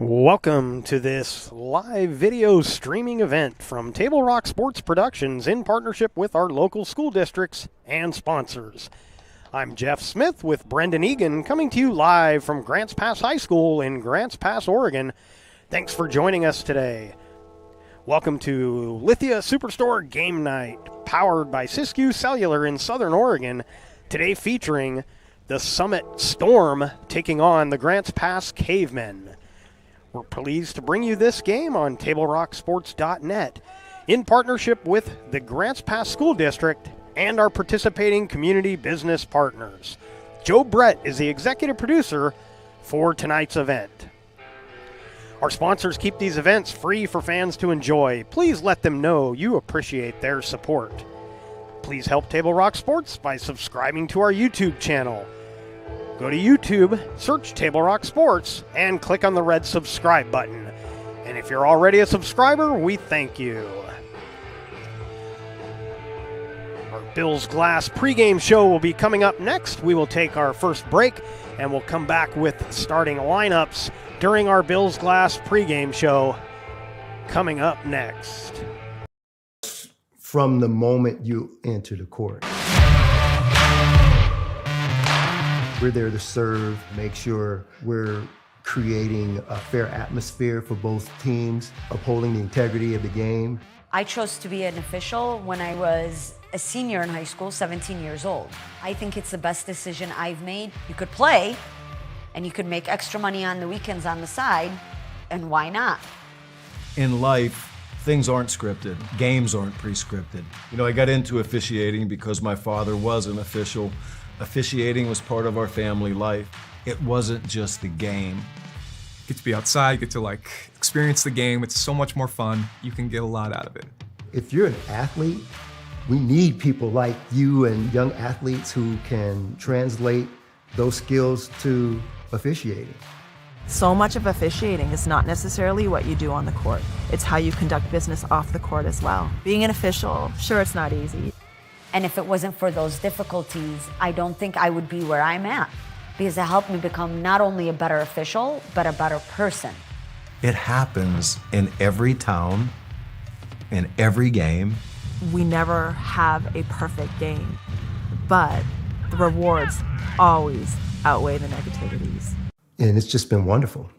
Welcome to this live video streaming event from Table Rock Sports Productions in partnership with our local school districts and sponsors. I'm Jeff Smith with Brendan Egan coming to you live from Grants Pass High School in Grants Pass, Oregon. Thanks for joining us today. Welcome to Lithia Superstore Game Night, powered by Siskiyou Cellular in Southern Oregon, today featuring the Summit Storm taking on the Grants Pass Cavemen. We're pleased to bring you this game on TableRockSports.net in partnership with the Grants Pass School District and our participating community business partners. Joe Brett is the executive producer for tonight's event. Our sponsors keep these events free for fans to enjoy. Please let them know you appreciate their support. Please help Table Rock Sports by subscribing to our YouTube channel. Go to YouTube, search Table Rock Sports, and click on the red subscribe button. And if you're already a subscriber, we thank you. Our Bills Glass pregame show will be coming up next. We will take our first break, and we'll come back with starting lineups during our Bills Glass pregame show coming up next. From the moment you enter the court. We're there to serve, make sure we're creating a fair atmosphere for both teams, upholding the integrity of the game. I chose to be an official when I was a senior in high school, 17 years old. I think it's the best decision I've made. You could play, and you could make extra money on the weekends on the side, and why not? In life, things aren't scripted. Games aren't pre-scripted. I got into officiating because my father was an official. Officiating was part of our family life. It wasn't just the game. Get to be outside, get to experience the game. It's so much more fun. You can get a lot out of it. If you're an athlete, we need people like you and young athletes who can translate those skills to officiating. So much of officiating is not necessarily what you do on the court. It's how you conduct business off the court as well. Being an official, sure, it's not easy. And if it wasn't for those difficulties, I don't think I would be where I'm at, because it helped me become not only a better official, but a better person. It happens in every town, in every game. We never have a perfect game, but the rewards always outweigh the negativities. And it's just been wonderful.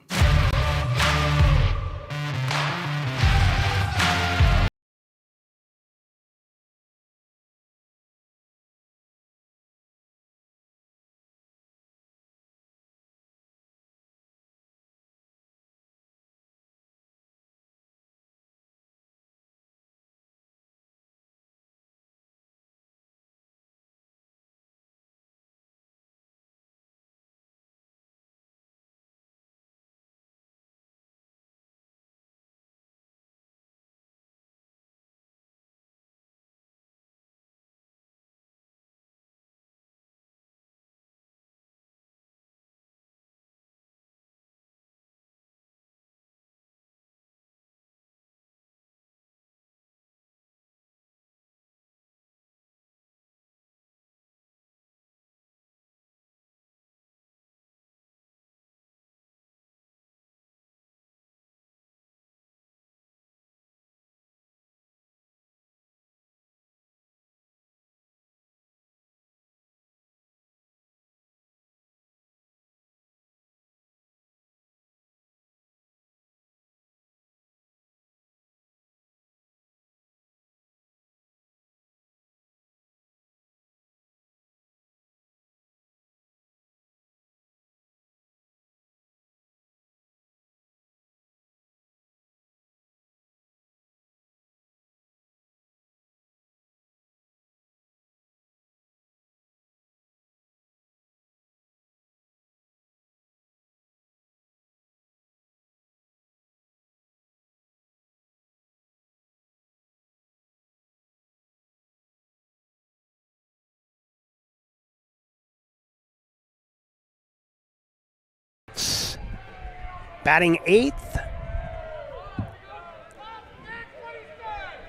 Batting eighth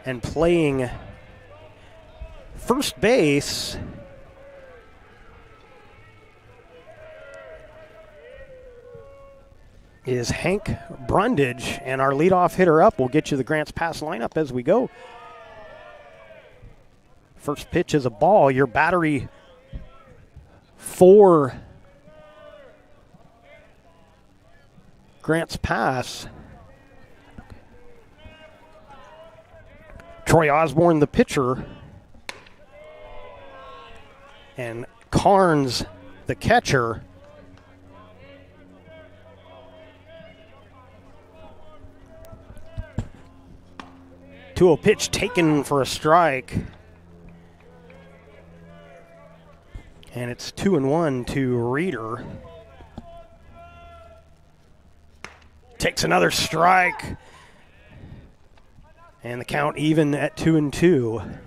and playing first base is Hank Brundage, and our leadoff hitter up. We'll get you the Grants Pass lineup as we go. First pitch is a ball. Your battery for Grants Pass. Troy Osborne, the pitcher, and Carnes, the catcher. To a pitch taken for a strike. And it's 2-1 to Reeder. Takes another strike. And the count even at 2-2.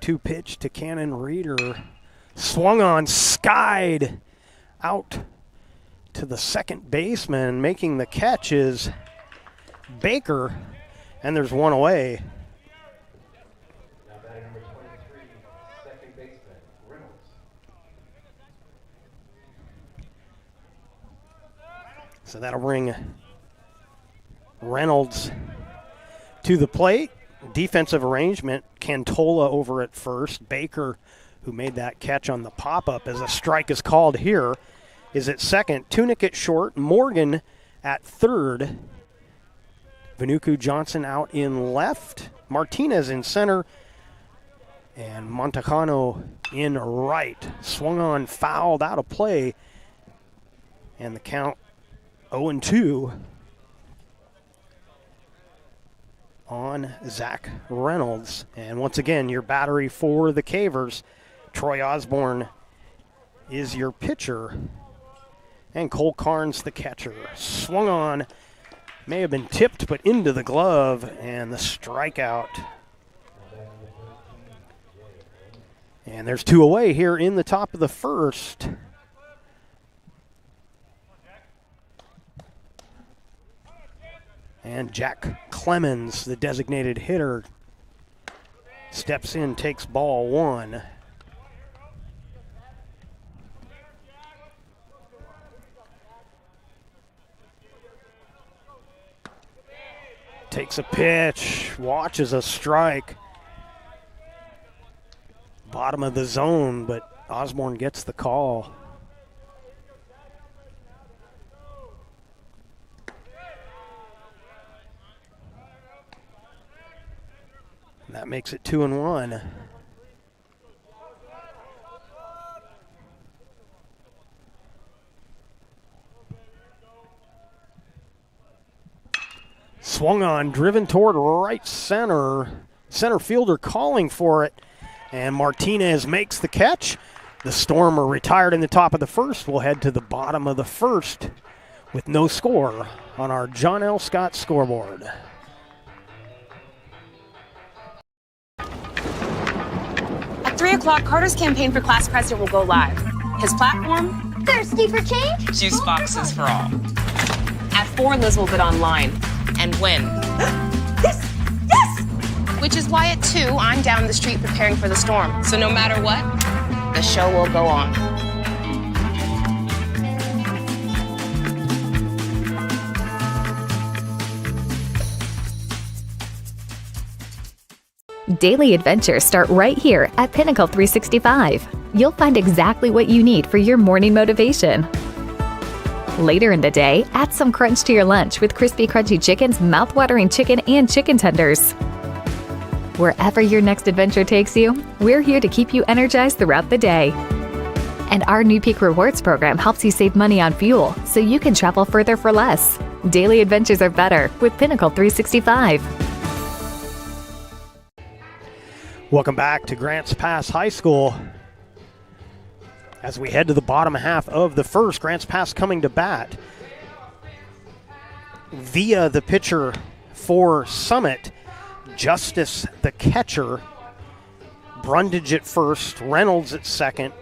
Two pitch to Cannon Reeder. Swung on, skied out to the second baseman. Making the catch is Baker, and there's one away. Now batting number 23, second baseman, Reynolds. So that'll bring Reynolds to the plate. Defensive arrangement, Cantola over at first. Baker, who made that catch on the pop-up as a strike is called here, is at second. Tunick at short, Morgan at third. Vanuku Johnson out in left, Martinez in center, and Montecano in right. Swung on, fouled, out of play, and the count 0-2 on Zach Reynolds. And once again, your battery for the Cavers, Troy Osborne is your pitcher, and Cole Carnes the catcher. Swung on, may have been tipped, but into the glove, and the strikeout. And there's two away here in the top of the first. And Jack Clemens, the designated hitter, steps in, takes ball one. Takes a pitch, watches a strike. Bottom of the zone, but Osborne gets the call. And that makes it 2-1. Swung on, driven toward right center. Center fielder calling for it, and Martinez makes the catch. The Storm are retired in the top of the first. We'll head to the bottom of the first with no score on our John L. Scott scoreboard. At 3 o'clock, Carter's campaign for class president will go live. His platform? Thirsty for change? Juice boxes for all. At 4, Liz will bid online and win. Yes! Yes! Which is why at 2, I'm down the street preparing for the storm. So no matter what, the show will go on. Daily adventures start right here at Pinnacle 365. You'll find exactly what you need for your morning motivation. Later in the day, add some crunch to your lunch with Crispy Crunchy Chicken's mouth-watering chicken and chicken tenders. Wherever your next adventure takes you, we're here to keep you energized throughout the day. And our new Peak Rewards program helps you save money on fuel so you can travel further for less. Daily adventures are better with Pinnacle 365. Welcome back to Grants Pass High School. As we head to the bottom half of the first, Grants Pass coming to bat via the pitcher for Summit, Justice the catcher, Brundage at first, Reynolds at second,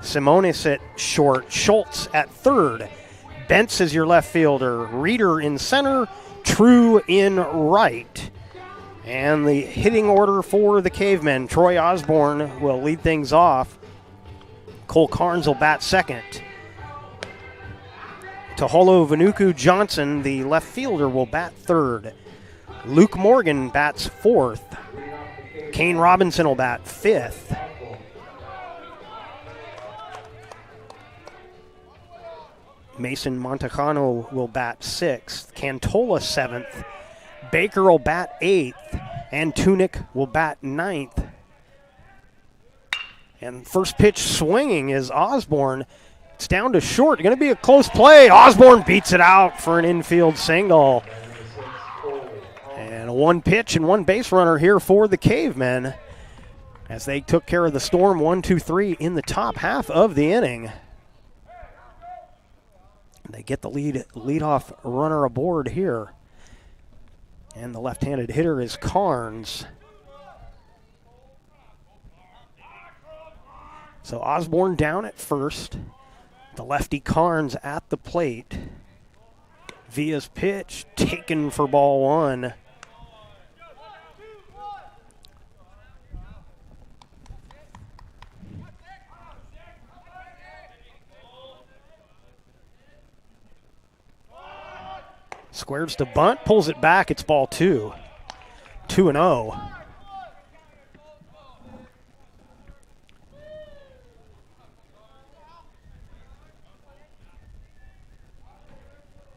Simonis at short, Schultz at third, Bentz is your left fielder, Reeder in center, True in right. And the hitting order for the Cavemen: Troy Osborne will lead things off. Cole Carnes will bat second. Taholo Vanuku Johnson, the left fielder, will bat third. Luke Morgan bats fourth. Kane Robinson will bat fifth. Mason Montecano will bat sixth. Cantola seventh. Baker will bat eighth. And Tunick will bat ninth. And first pitch swinging is Osborne. It's down to short. Going to be a close play. Osborne beats it out for an infield single. And a one pitch and one base runner here for the Cavemen as they took care of the Storm 1-2-3 in the top half of the inning. They get the leadoff runner aboard here. And the left-handed hitter is Carnes. So Osborne down at first. The lefty Carnes at the plate. Villa's pitch taken for ball one. Squares to bunt, pulls it back, it's ball two. 2-0.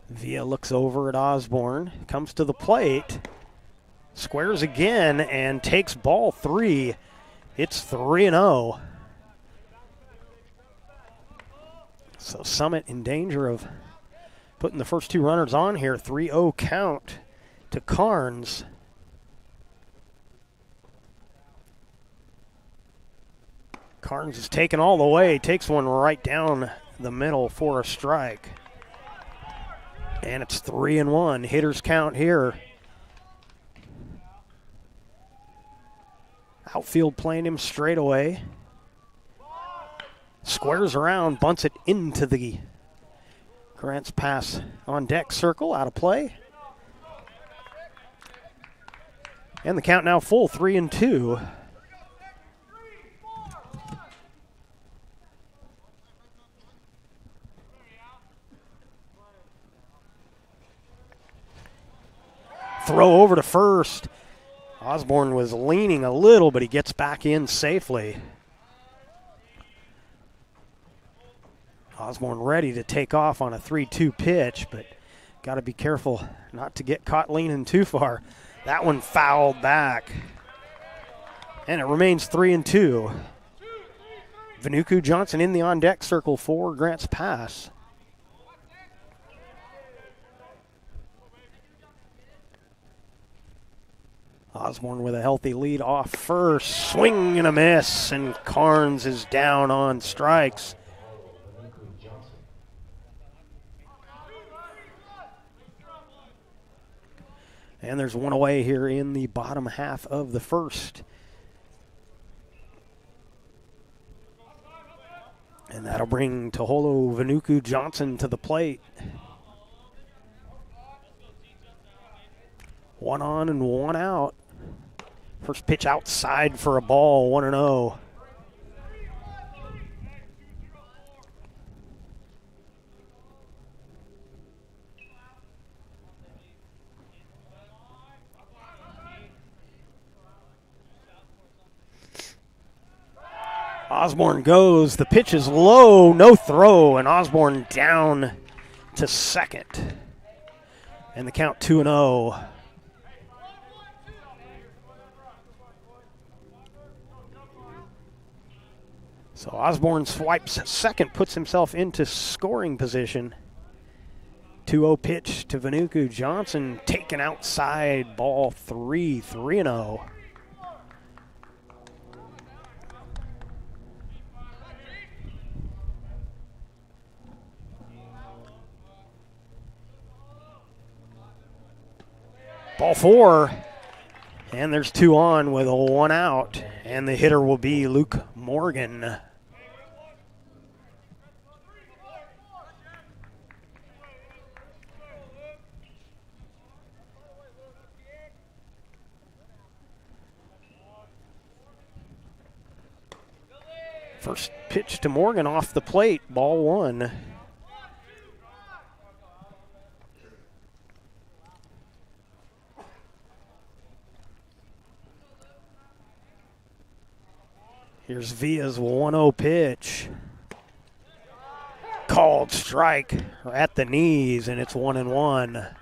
Villa looks over at Osborne, comes to the plate, squares again, and takes ball three. It's 3-0. So Summit in danger of putting the first two runners on here. 3-0 count to Carnes. Carnes is taken all the way, takes one right down the middle for a strike. And it's 3-1. Hitters count here. Outfield playing him straight away. Squares around, bunts it into the Grant's pass on deck circle, out of play. And the count now full, 3-2. Throw over to first. Osborne was leaning a little, but he gets back in safely. Osborne ready to take off on a 3-2 pitch, but got to be careful not to get caught leaning too far. That one fouled back. And it remains 3-2. Vanuku Johnson in the on-deck circle for Grant's pass. Osborne with a healthy lead off first. Swing and a miss, and Carnes is down on strikes. And there's one away here in the bottom half of the first. And that'll bring Taholo Vanuku Johnson to the plate. One on and one out. First pitch outside for a ball, 1-0. Osborne goes, the pitch is low, no throw, and Osborne down to second. And the count 2-0. So Osborne swipes second, puts himself into scoring position. 2-0 pitch to Vanuku Johnson, taken outside, ball three, 3-0. Ball four, and there's two on with a one out, and the hitter will be Luke Morgan. First pitch to Morgan off the plate, ball one. Here's Villa's 1-0 pitch. Called strike at the knees, and it's 1-1.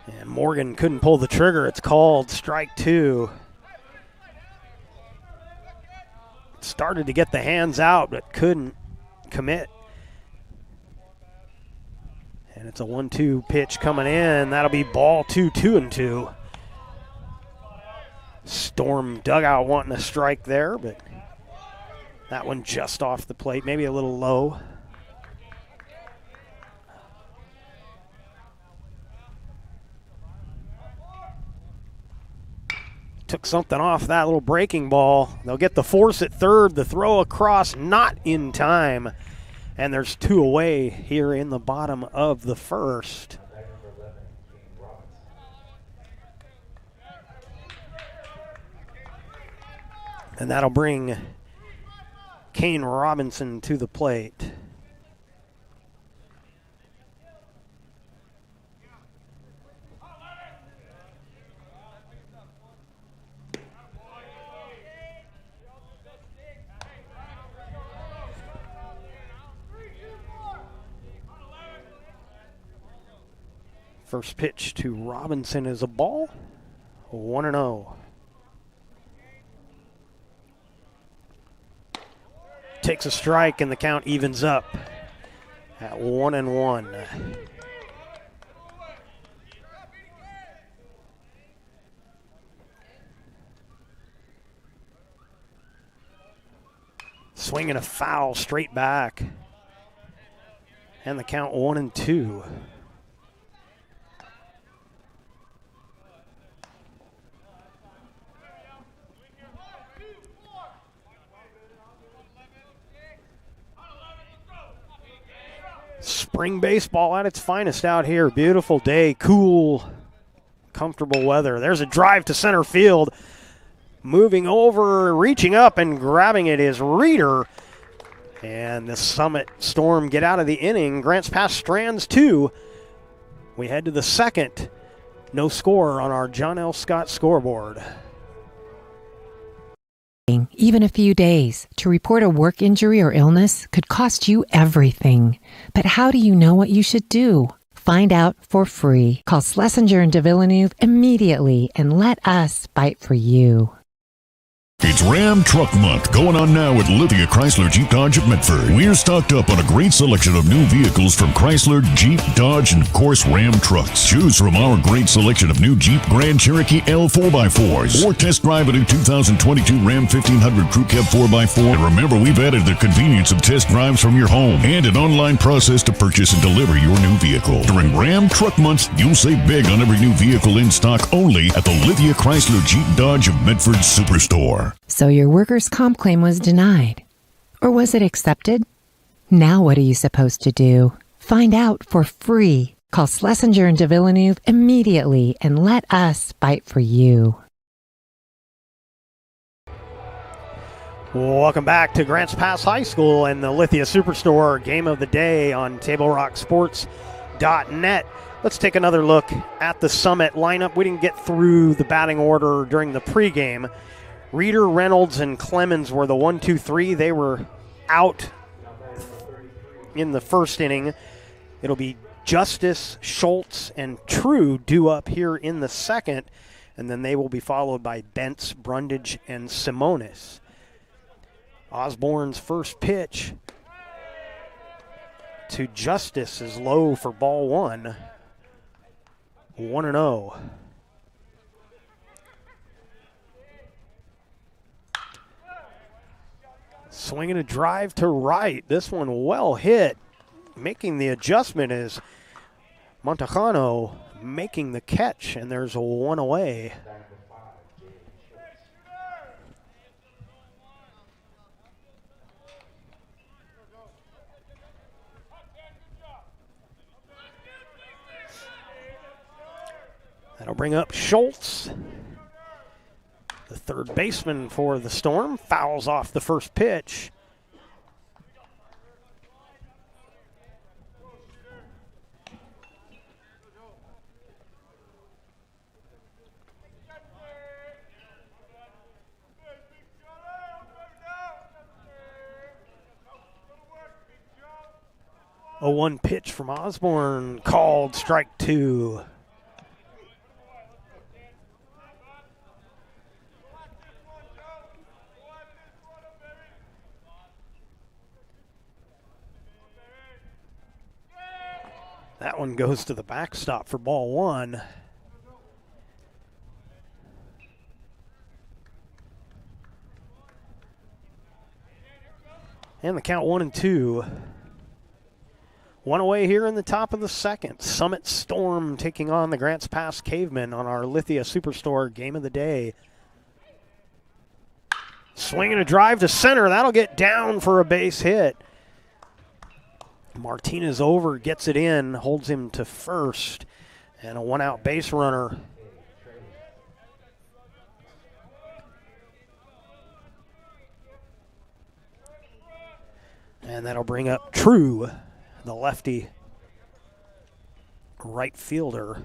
And Morgan couldn't pull the trigger. It's called strike two. Started to get the hands out, but couldn't commit. And it's a 1-2 pitch coming in. That'll be ball two, 2-2. Storm dugout wanting a strike there, but that one just off the plate, maybe a little low. Took something off that little breaking ball. They'll get the force at third. The throw across not in time. And there's two away here in the bottom of the first. And that'll bring Kane Robinson to the plate. First pitch to Robinson is a ball, 1-0. Takes a strike and the count evens up at 1-1. Swinging a foul straight back. And the count 1-2. Spring baseball at its finest out here. Beautiful day, cool, comfortable weather. There's a drive to center field. Moving over, reaching up and grabbing it is Reeder. And the Summit Storm get out of the inning. Grants Pass strands 2. We head to the second. No score on our John L. Scott scoreboard. Even a few days to report a work injury or illness could cost you everything. But how do you know what you should do? Find out for free. Call Schlesinger and de Villeneuve immediately and let us fight for you. It's Ram Truck Month going on now at Lithia Chrysler Jeep Dodge of Medford. We're stocked up on a great selection of new vehicles from Chrysler, Jeep, Dodge, and of course Ram trucks. Choose from our great selection of new Jeep Grand Cherokee L 4x4s or test drive a new 2022 Ram 1500 Crew Cab 4x4. And remember, we've added the convenience of test drives from your home and an online process to purchase and deliver your new vehicle. During Ram Truck Month, you'll save big on every new vehicle in stock only at the Lithia Chrysler Jeep Dodge of Medford Superstore. So your workers' comp claim was denied. Or was it accepted? Now what are you supposed to do? Find out for free. Call Schlesinger and de Villeneuve immediately and let us fight for you. Welcome back to Grants Pass High School and the Lithia Superstore game of the day on TableRockSports.net. Let's take another look at the Summit lineup. We didn't get through the batting order during the pregame. Reeder, Reynolds, and Clemens were the 1, 2, 3. They were out in the first inning. It'll be Justice, Schultz, and True due up here in the second, and then they will be followed by Bentz, Brundage, and Simonis. Osborne's first pitch to Justice is low for ball one. 1-0. Swinging a drive to right. This one well hit. Making the adjustment is Montejano making the catch, and there's a one away. That'll bring up Schultz. The third baseman for the Storm fouls off the first pitch. A 1 pitch from Osborne, called strike 2. That one goes to the backstop for ball 1. And the count 1-2. One away here in the top of the second. Summit Storm taking on the Grants Pass Cavemen on our Lithia Superstore game of the day. Swinging a drive to center. That'll get down for a base hit. Martinez over, gets it in, holds him to first, and a 1-out base runner. And that'll bring up True, the lefty right fielder.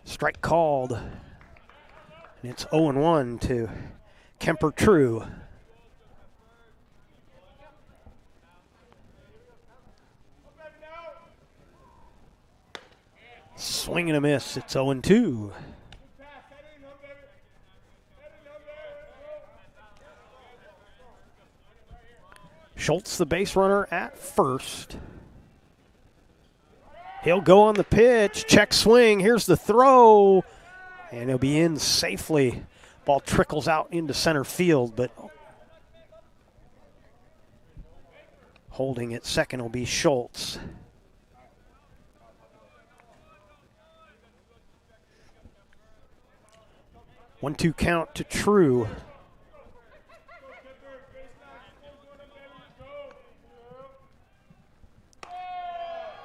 Strike called. And it's 0-1 to Kemper True. Swing and a miss. It's 0-2. Schultz, the base runner at first. He'll go on the pitch. Check swing. Here's the throw. And he'll be in safely. Ball trickles out into center field, but holding at second will be Schultz. One-two count to True.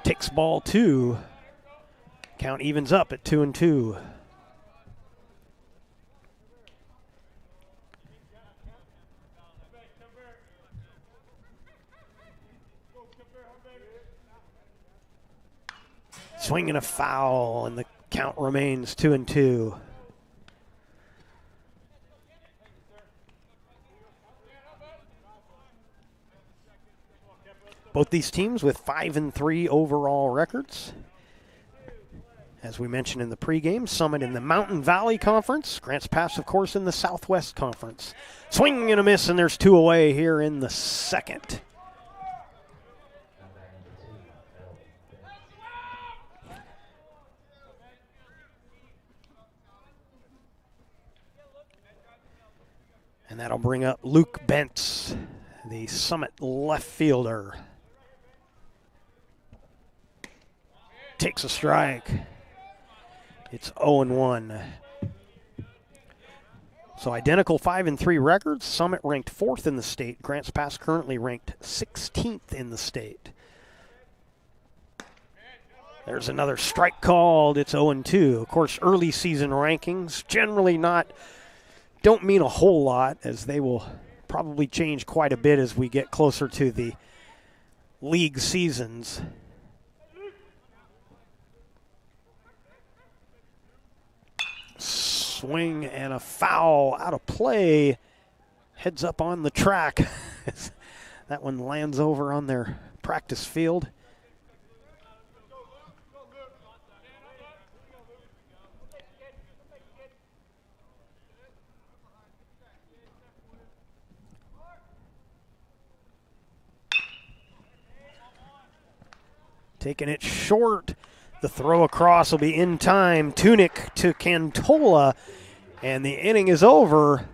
Takes ball 2. Count evens up at 2-2. Swing and a foul, and the count remains 2-2. Both these teams with 5-3 overall records. As we mentioned in the pregame, Summit in the Mountain Valley Conference, Grants Pass, of course, in the Southwest Conference. Swing and a miss, and there's 2 away here in the second. And that'll bring up Luke Bentz, the Summit left fielder. Takes a strike. It's 0-1. So identical 5-3 records. Summit ranked 4th in the state. Grants Pass currently ranked 16th in the state. There's another strike called. It's 0-2. Of course, early season rankings generally don't mean a whole lot, as they will probably change quite a bit as we get closer to the league seasons. Swing and a foul out of play. Heads up on the track. That one lands over on their practice field. Taking it short. The throw across will be in time. Tunic to Cantola, and the inning is over.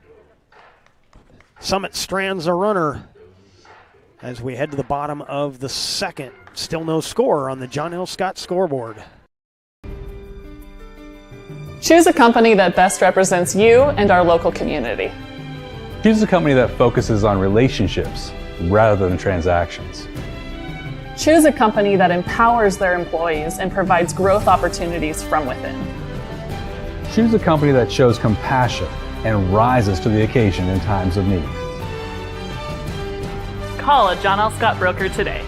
Summit strands a runner as we head to the bottom of the second. Still no score on the John L. Scott scoreboard. Choose a company that best represents you and our local community. Choose a company that focuses on relationships rather than transactions. Choose a company that empowers their employees and provides growth opportunities from within. Choose a company that shows compassion and rises to the occasion in times of need. Call a John L. Scott broker today.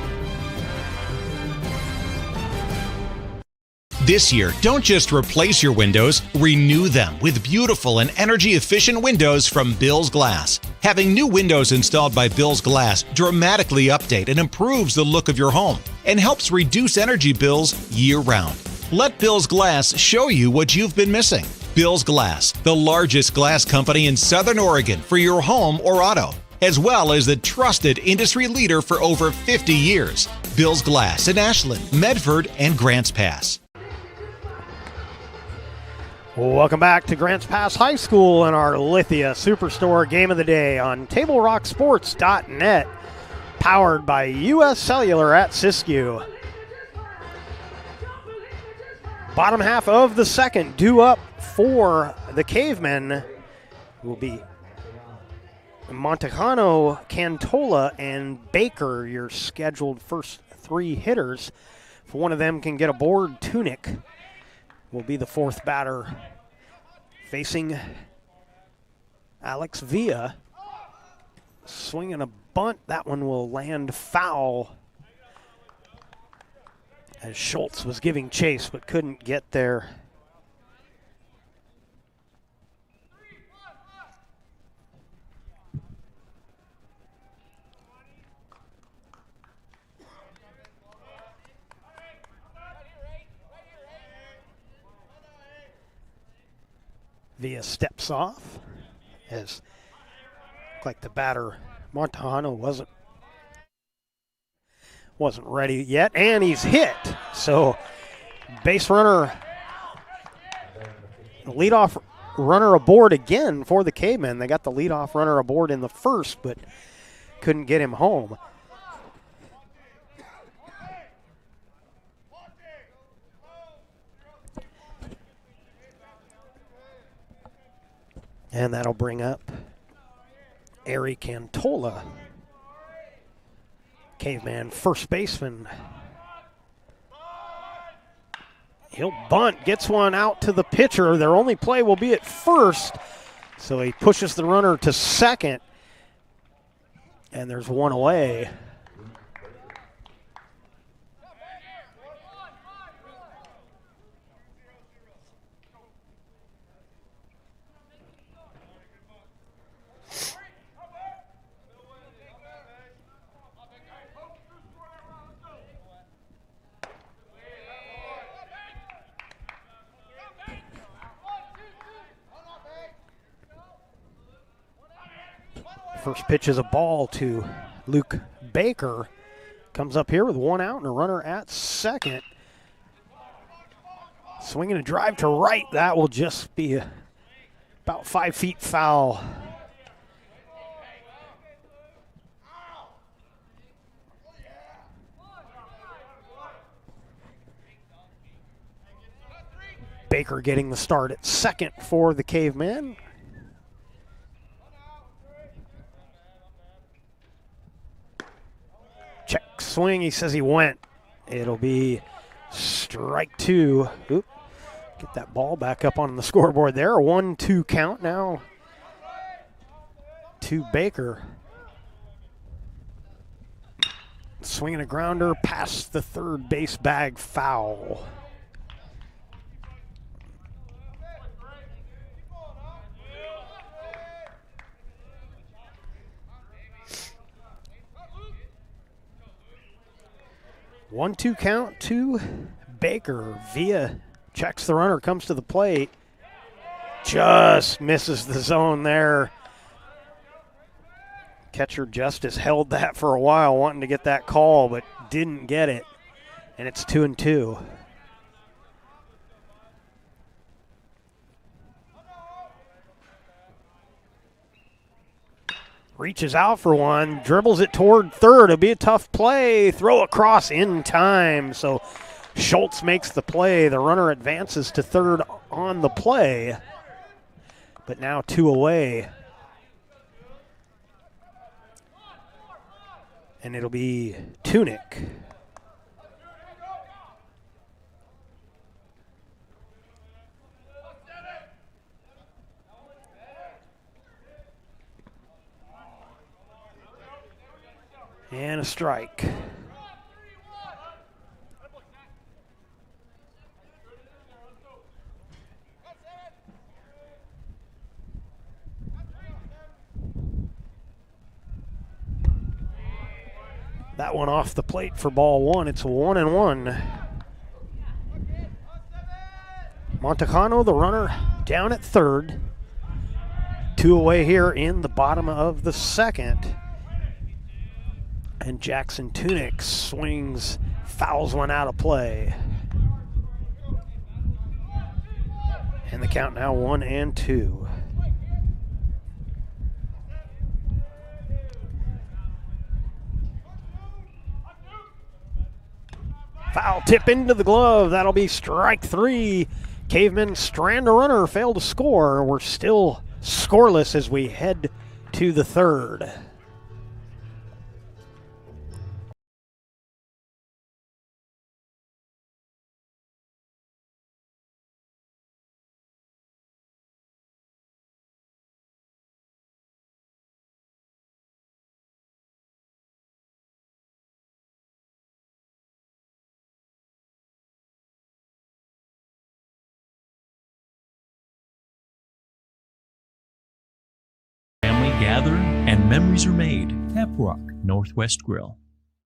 This year, don't just replace your windows, renew them with beautiful and energy-efficient windows from Bill's Glass. Having new windows installed by Bill's Glass dramatically update and improves the look of your home and helps reduce energy bills year-round. Let Bill's Glass show you what you've been missing. Bill's Glass, the largest glass company in Southern Oregon for your home or auto, as well as the trusted industry leader for over 50 years. Bill's Glass in Ashland, Medford, and Grants Pass. Welcome back to Grants Pass High School and our Lithia Superstore Game of the Day on TableRockSports.net, powered by U.S. Cellular at Siskiyou. Bottom half of the second, due up for the Cavemen will be Montejano, Cantola, and Baker, your scheduled first three hitters. If one of them can get aboard, Tunic will be the fourth batter facing Alex Villa. Swinging a bunt. That one will land foul as Schultz was giving chase but couldn't get there. Villa steps off as like the batter Montejano wasn't ready yet, and he's hit. So base runner, leadoff runner aboard again for the Cavemen. They got the leadoff runner aboard in the first, but couldn't get him home. And that'll bring up Ari Cantola, Caveman first baseman. He'll bunt, gets one out to the pitcher. Their only play will be at first, so he pushes the runner to second, and there's one away. First pitch is a ball to Luke Baker. Comes up here with one out and a runner at second. Swinging a drive to right. That will just be about 5 feet foul. Baker getting the start at second for the Cavemen. Check swing, he says he went. It'll be strike two. Oop. Get that ball back up on the scoreboard there. A 1-2 count now to Baker. Swinging a grounder past the third base bag, foul. One-two count to Baker. Villa checks the runner, comes to the plate. Just misses the zone there. Catcher Justice held that for a while, wanting to get that call, but didn't get it. And it's 2-2. Reaches out for one, dribbles it toward third. It'll be a tough play. Throw across in time. So Schultz makes the play. The runner advances to third on the play. But now two away. And it'll be Tunic. And a strike. That one off the plate for ball one. It's 1-1. Montecano, the runner, down at third. 2 away here in the bottom of the second. And Jackson Tunic swings, fouls one out of play. And the count now 1-2. Foul tip into the glove. That'll be strike 3. Cavemen strand a runner, fail to score. We're still scoreless as we head to the third. Gather and memories are made. Tap Rock Northwest Grill.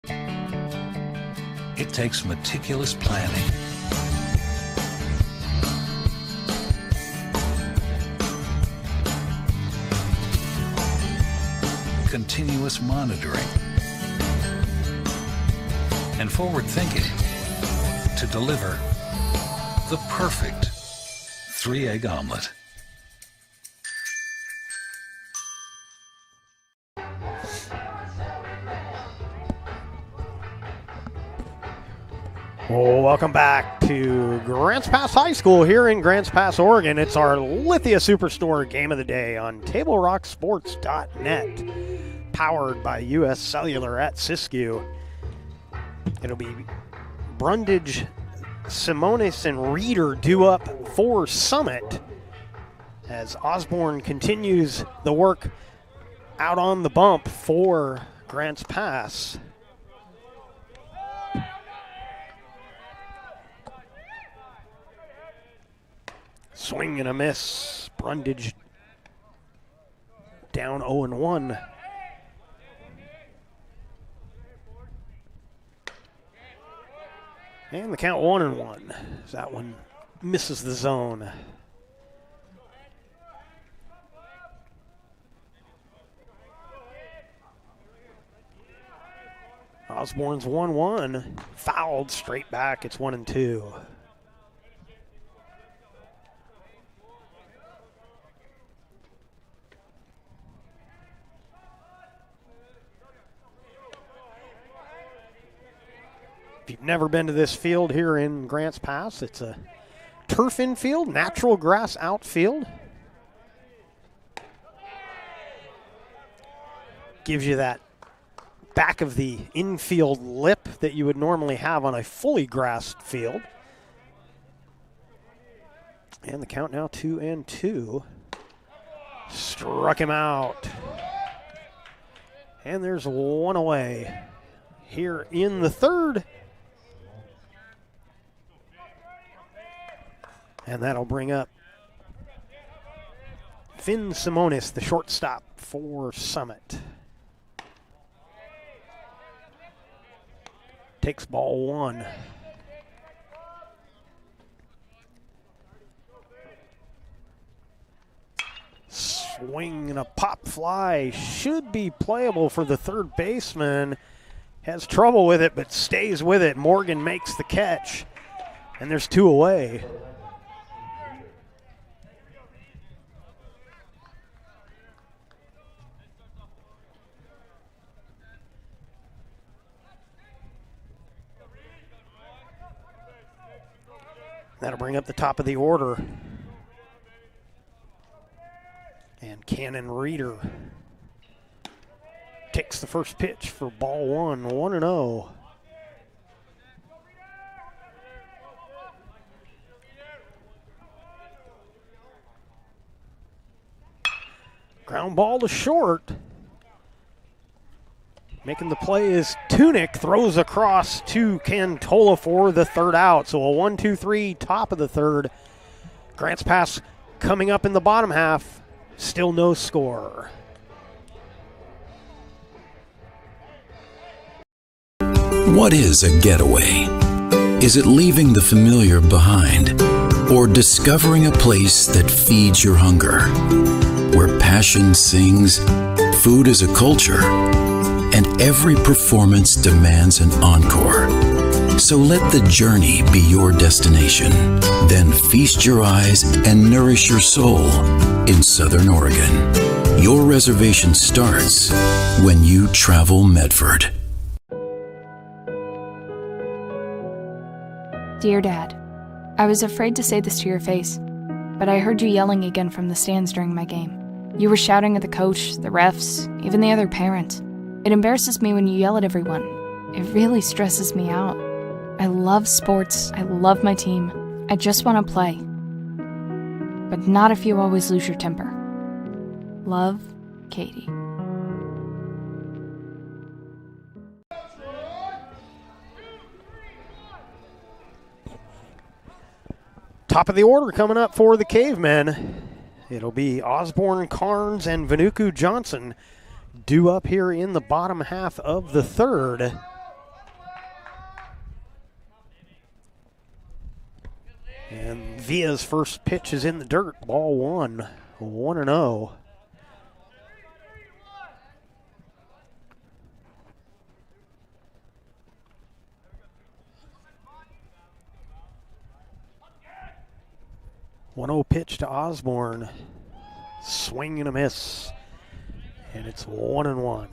It takes meticulous planning, continuous monitoring, and forward thinking to deliver the perfect 3-egg omelet. Well, welcome back to Grants Pass High School here in Grants Pass, Oregon. It's our Lithia Superstore Game of the Day on TableRockSports.net, powered by U.S. Cellular at Siskiyou. It'll be Brundage, Simonis, and Reeder due up for Summit as Osborne continues the work out on the bump for Grants Pass. Swing and a miss. Brundage down 0-1. And the count 1-1. That one misses the zone. Osborne's 1-1. Fouled straight back. It's 1-2. If you've never been to this field here in Grants Pass, it's a turf infield, natural grass outfield. Gives you that back of the infield lip that you would normally have on a fully grassed field. And the count now 2-2. Struck him out. And there's one away here in the third. And that'll bring up Finn Simonis, the shortstop for Summit. Takes ball one. Swing and a pop fly. Should be playable for the third baseman. Has trouble with it, but stays with it. Morgan makes the catch. And there's two away. That'll bring up the top of the order. And Cannon Reeder takes the first pitch for ball one, 1-0. Ground ball to short. Making the play is Tunick, throws across to Cantola for the third out. So a 1-2-3 top of the third. Grants Pass coming up in the bottom half. Still no score. What is a getaway? Is it leaving the familiar behind? Or discovering a place that feeds your hunger? Where passion sings, food is a culture, and every performance demands an encore. So let the journey be your destination. Then feast your eyes and nourish your soul in Southern Oregon. Your reservation starts when you travel Medford. Dear Dad, I was afraid to say this to your face, but I heard you yelling again from the stands during my game. You were shouting at the coach, the refs, even the other parents. It embarrasses me when you yell at everyone. It really stresses me out. I love sports, I love my team. I just want to play. But not if you always lose your temper. Love, Katie. Top of the order coming up for the Cavemen. It'll be Osborne, Carnes, and Vanuku Johnson due up here in the bottom half of the third. And Villa's first pitch is in the dirt. Ball one, 1-0. One-0 pitch to Osborne. Swing and a miss. And it's 1-1.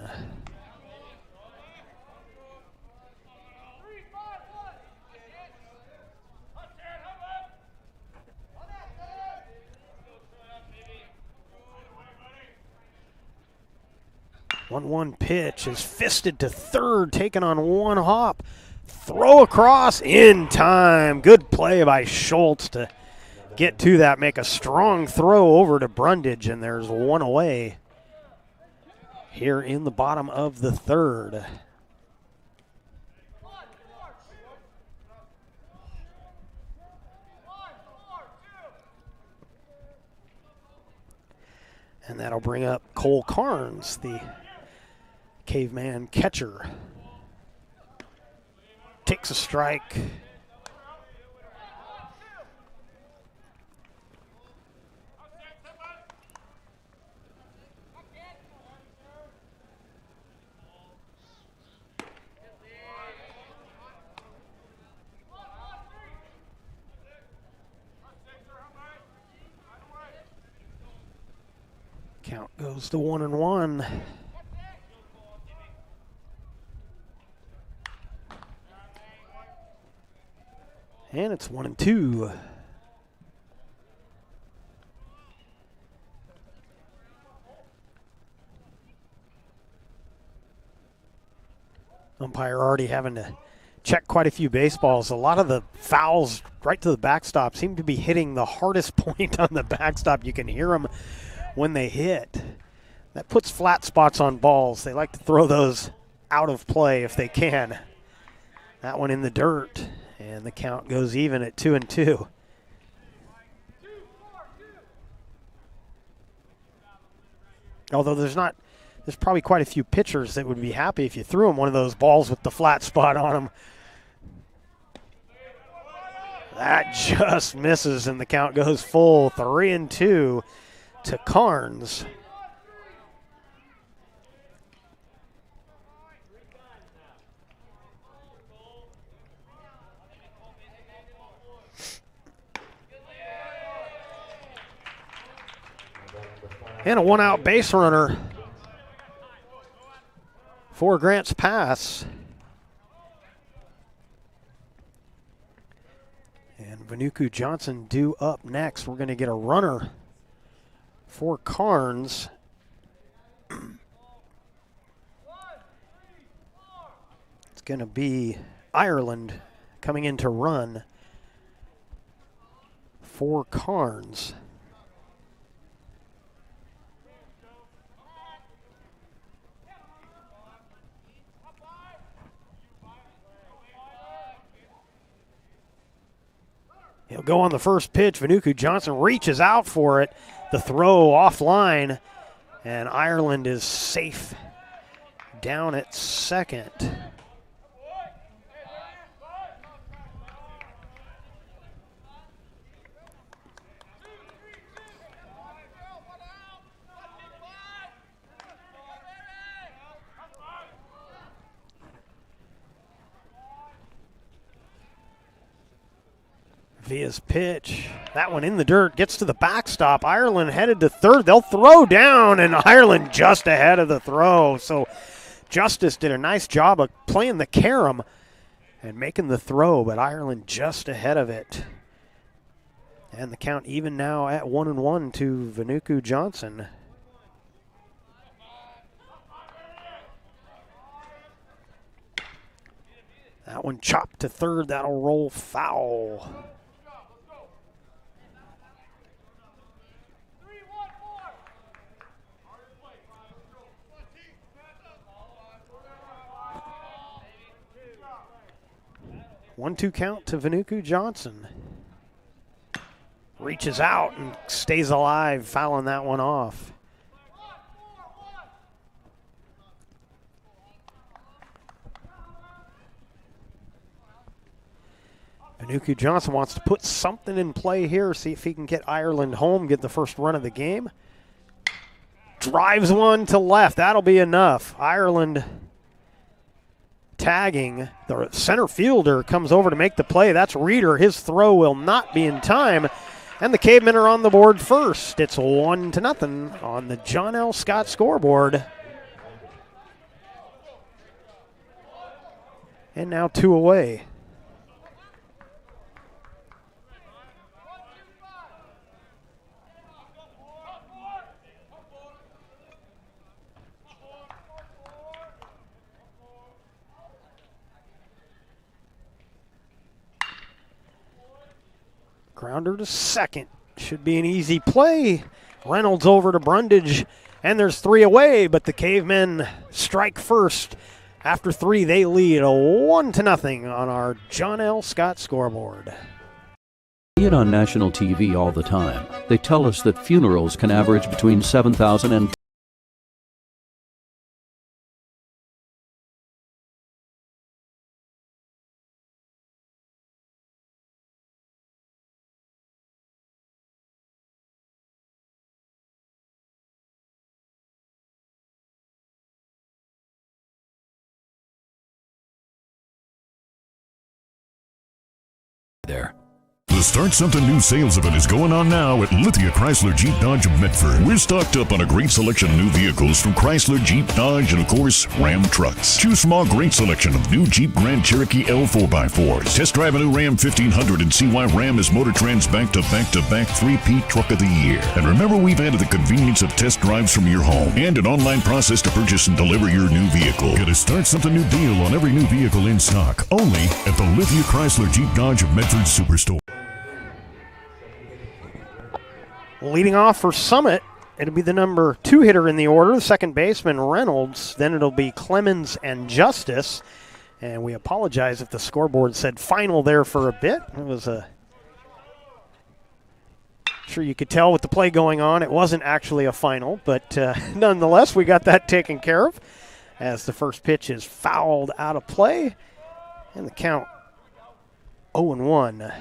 One pitch is fisted to third, taken on one hop. Throw across in time. Good play by Schultz to get to that, make a strong throw over to Brundage, and there's one away here in the bottom of the third. And that'll bring up Cole Carnes, the Caveman catcher. Takes a strike. Count goes to 1-1. And it's 1-2. Umpire already having to check quite a few baseballs. A lot of the fouls right to the backstop seem to be hitting the hardest point on the backstop. You can hear them when they hit. That puts flat spots on balls. They like to throw those out of play if they can. That one in the dirt, and the count goes even at 2-2. Although there's probably quite a few pitchers that would be happy if you threw them one of those balls with the flat spot on them. That just misses, and the count goes full, 3-2 to Carnes. And a one-out base runner for Grants Pass. And Vanuku Johnson due up next. We're going to get a runner for Carnes. going to be Ireland coming in to run for Carnes. He'll go on the first pitch. Vanuku Johnson reaches out for it. The throw offline, and Ireland is safe down at second. Via's pitch, that one in the dirt, gets to the backstop. Ireland headed to third. They'll throw down, and Ireland just ahead of the throw. So Justice did a nice job of playing the carom and making the throw, but Ireland just ahead of it. And the count even now at 1-1 to Vanuku Johnson. That one chopped to third. That'll roll foul. One-two count to Vanuku Johnson. Reaches out and stays alive, fouling that one off. Vanuku Johnson wants to put something in play here, see if he can get Ireland home, get the first run of the game. Drives one to left. That'll be enough. Ireland tagging. The center fielder comes over to make the play. That's Reeder. His throw will not be in time. And the Cavemen are on the board first. It's 1-0 on the John L. Scott scoreboard. And now 2 away. Grounder to second. Should be an easy play. Reynolds over to Brundage, and there's 3 away, but the Cavemen strike first. After 3, they lead 1-0 on our John L. Scott scoreboard. See it on national TV all the time. They tell us that funerals can average between 7,000 and there. The Start Something New sales event is going on now at Lithia Chrysler Jeep Dodge of Medford. We're stocked up on a great selection of new vehicles from Chrysler, Jeep, Dodge, and of course, Ram trucks. Choose from our great selection of new Jeep Grand Cherokee L 4x4s. Test drive a new Ram 1500 and see why Ram is Motor Trend's back-to-back-to-back 3P Truck of the Year. And remember, we've added the convenience of test drives from your home and an online process to purchase and deliver your new vehicle. Get a Start Something New deal on every new vehicle in stock, only at the Lithia Chrysler Jeep Dodge of Medford Superstore. Leading off for Summit, it'll be the number 2 hitter in the order, the second baseman Reynolds. Then it'll be Clemens and Justice. And we apologize if the scoreboard said final there for a bit. It was sure you could tell with the play going on, it wasn't actually a final, but nonetheless, we got that taken care of as the first pitch is fouled out of play. And the count 0-1.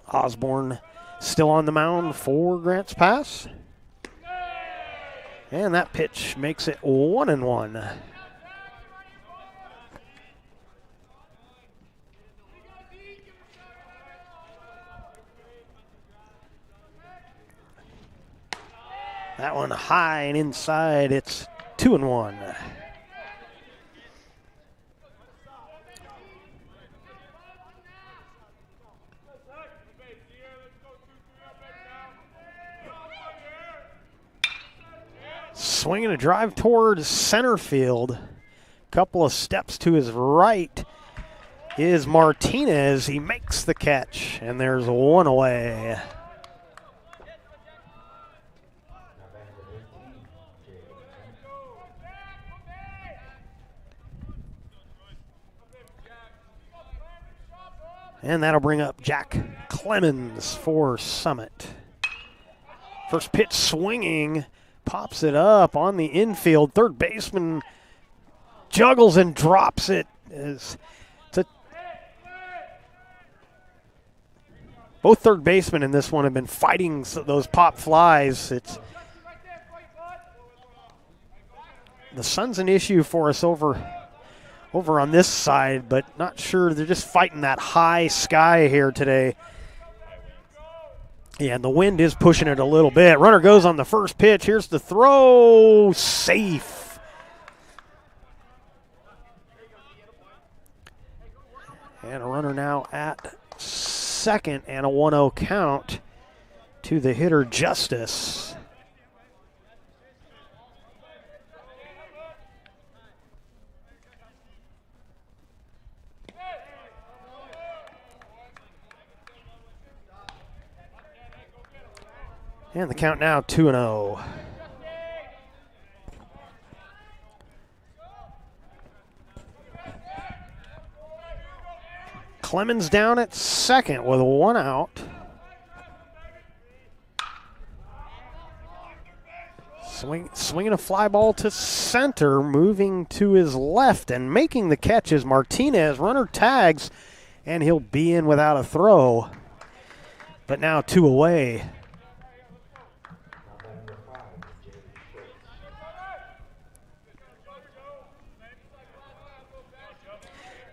Osborne still on the mound for Grants Pass. And that pitch makes it 1-1. That one high and inside. It's 2-1. Swinging a drive towards center field. couple of steps to his right is Martinez. He makes the catch, and there's one away. And that'll bring up Jack Clemens for Summit. First pitch swinging, pops it up on the infield. Third baseman juggles and drops it. Both third basemen in this one have been fighting those pop flies. The sun's an issue for us over on this side, but not sure. They're just fighting that high sky here today. Yeah, and the wind is pushing it a little bit. Runner goes on the first pitch. Here's the throw. Safe. And a runner now at second, and a 1-0 count to the hitter, Justice. And the count now 2-0. Clemens down at second with one out. Swinging a fly ball to center, moving to his left and making the catch is Martinez. Runner tags, and he'll be in without a throw. But now two away.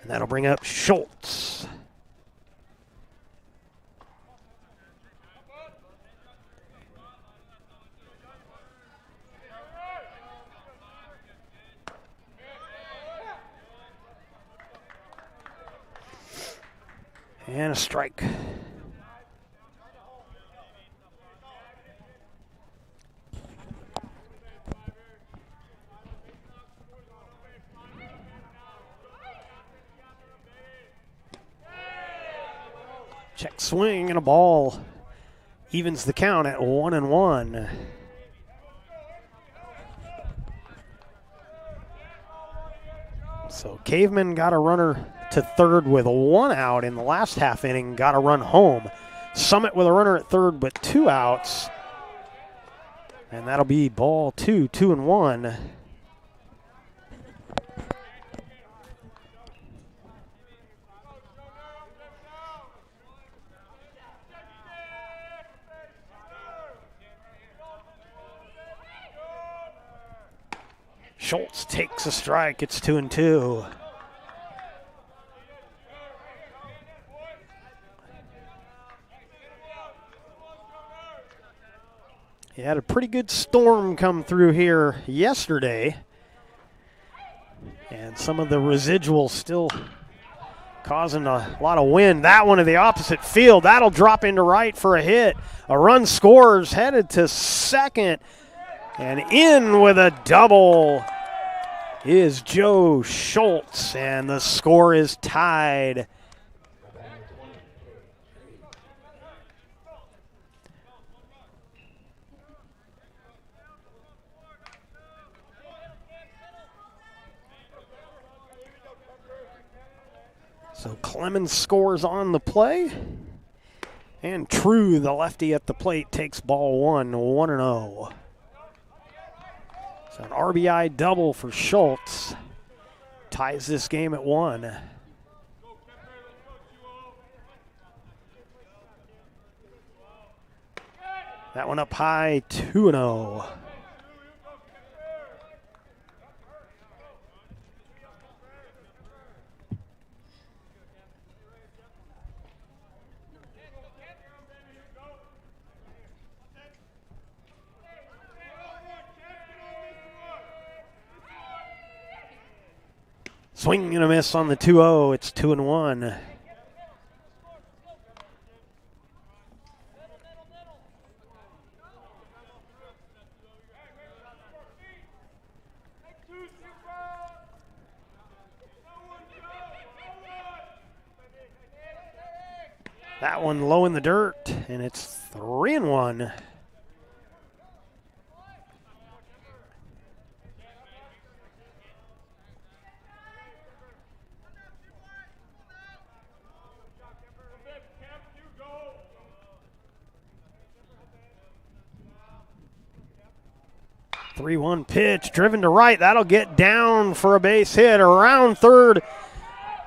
And that'll bring up Schultz. And a strike. Check swing and a ball. Evens the count at 1-1. So Caveman got a runner to third with one out in the last half inning, got a run home. Summit with a runner at third but two outs. And that'll be ball 2-1. Schultz takes a strike. It's 2-2. He had a pretty good storm come through here yesterday, and some of the residuals still causing a lot of wind. That one to the opposite field. That'll drop into right for a hit. A run scores, headed to second, and in with a double is Joe Schultz, and the score is tied. So Clemens scores on the play, and True, the lefty at the plate, takes ball one, 1-0. So an RBI double for Schultz ties this game at 1. That one up high, 2-0. Swing and a miss on the 2-0. It's 2-1. That one low in the dirt, and it's 3-1. Three-one pitch, driven to right. That'll get down for a base hit. Around third,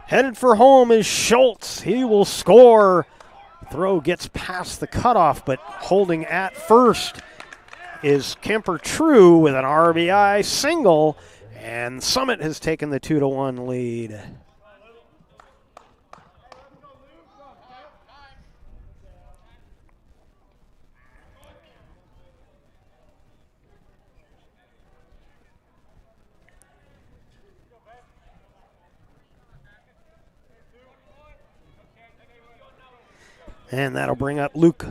headed for home is Schultz. He will score. Throw gets past the cutoff, but holding at first is Kemper True with an RBI single, and Summit has taken the 2-1 lead. And that'll bring up Luke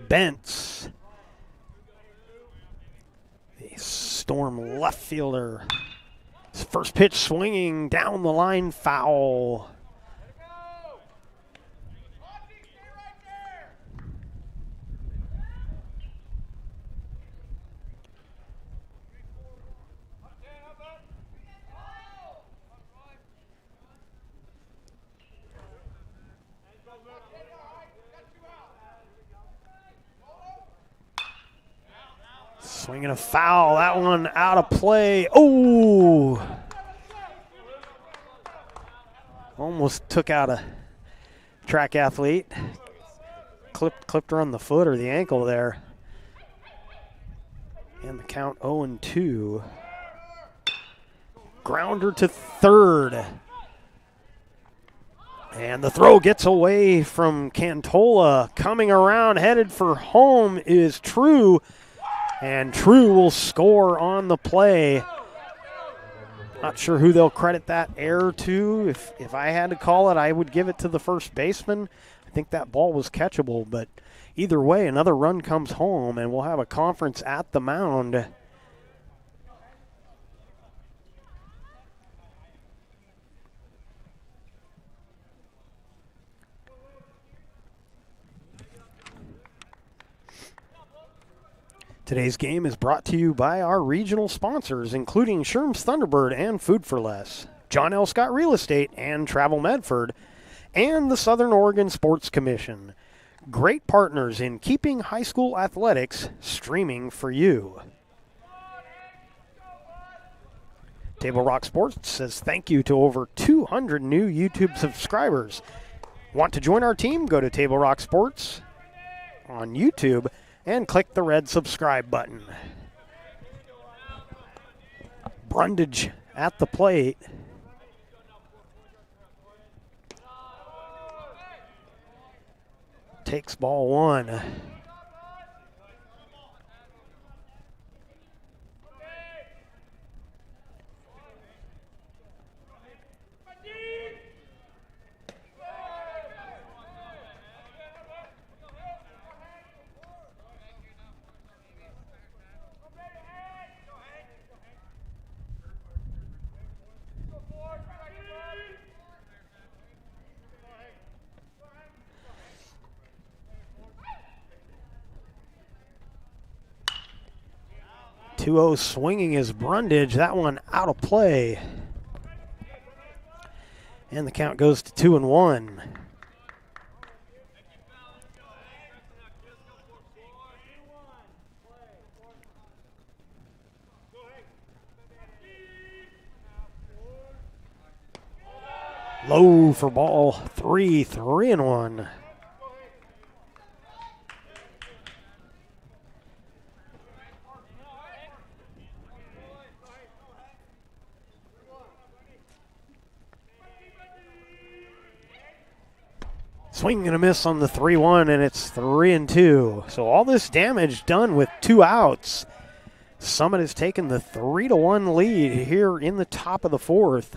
Bentz, the Storm left fielder. His first pitch swinging down the line, foul. Swinging a foul, that one out of play. Oh! Almost took out a track athlete. Clipped her on the foot or the ankle there. And the count 0-2. Grounder to third. And the throw gets away from Cantola. Coming around, headed for home is True. And True will score on the play. Not sure who they'll credit that error to. If I had to call it, I would give it to the first baseman. I think that ball was catchable, but either way, another run comes home, and we'll have a conference at the mound. Today's game is brought to you by our regional sponsors, including Sherm's Thunderbird and Food for Less, John L. Scott Real Estate and Travel Medford, and the Southern Oregon Sports Commission. Great partners in keeping high school athletics streaming for you. Table Rock Sports says thank you to over 200 new YouTube subscribers. Want to join our team? Go to Table Rock Sports on YouTube and click the red subscribe button. Brundage at the plate. Takes ball one. Swinging is Brundage. That one out of play. And the count goes to 2-1. Low for ball 3-1. Swing and a miss on the 3-1, and it's 3-2. So all this damage done with 2 outs. Summit has taken the 3-1 lead here in the top of the 4th.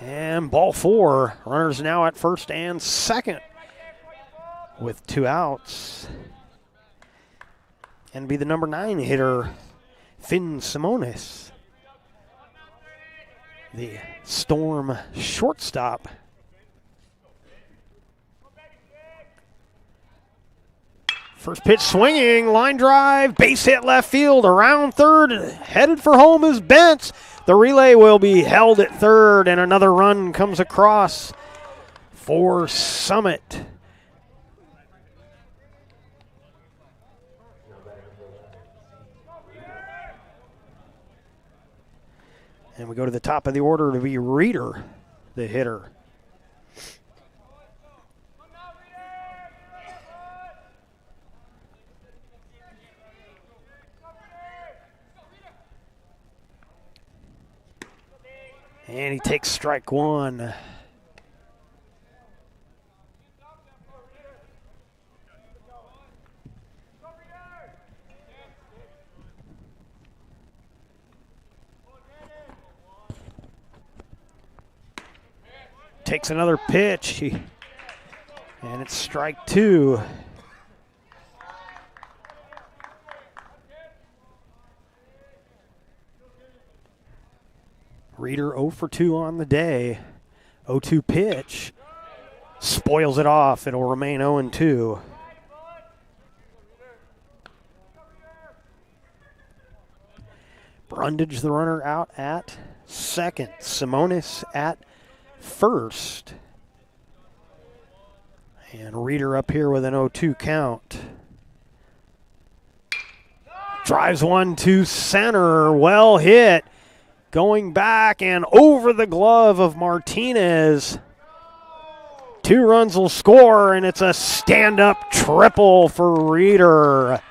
And ball 4. Runners now at first and second with 2 outs. and be the number 9 hitter, Finn Simonis. The Storm shortstop. First pitch swinging, line drive, base hit left field, around third, headed for home is Bentz. The relay will be held at third, and another run comes across for Summit. And we go to the top of the order to be Reeder, the hitter. And he takes strike one. Takes another pitch, and it's strike two. Reeder 0 for 2 on the day. 0-2 pitch. Spoils it off. It'll remain 0-2. Brundage, the runner, out at second. Simonis at first. And Reeder up here with an 0-2 count. Drives one to center. Well hit. Going back and over the glove of Martinez. 2 runs will score, and it's a stand-up triple for Reeder.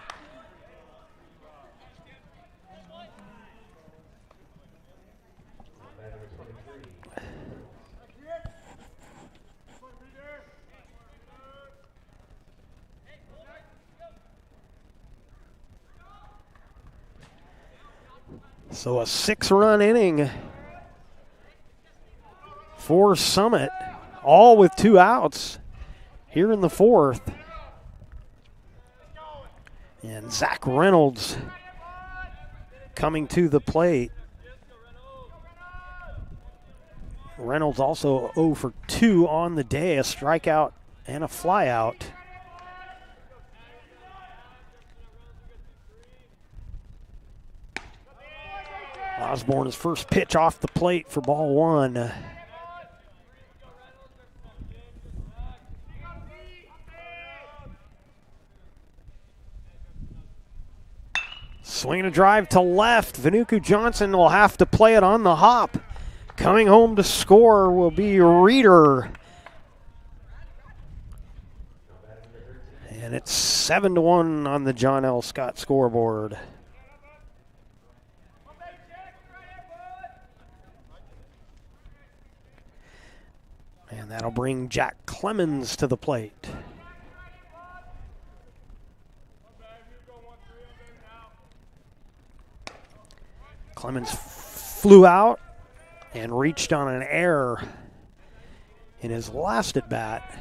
So a 6-run inning for Summit, all with 2 outs here in the 4th. And Zach Reynolds coming to the plate. Reynolds also 0 for 2 on the day, a strikeout and a flyout. Osborne, his first pitch off the plate for ball 1. Swinging a drive to left. Vanuku Johnson will have to play it on the hop. Coming home to score will be Reeder. And it's 7-1 on the John L. Scott scoreboard. And that'll bring Jack Clemens to the plate. Clemens flew out and reached on an error in his last at bat.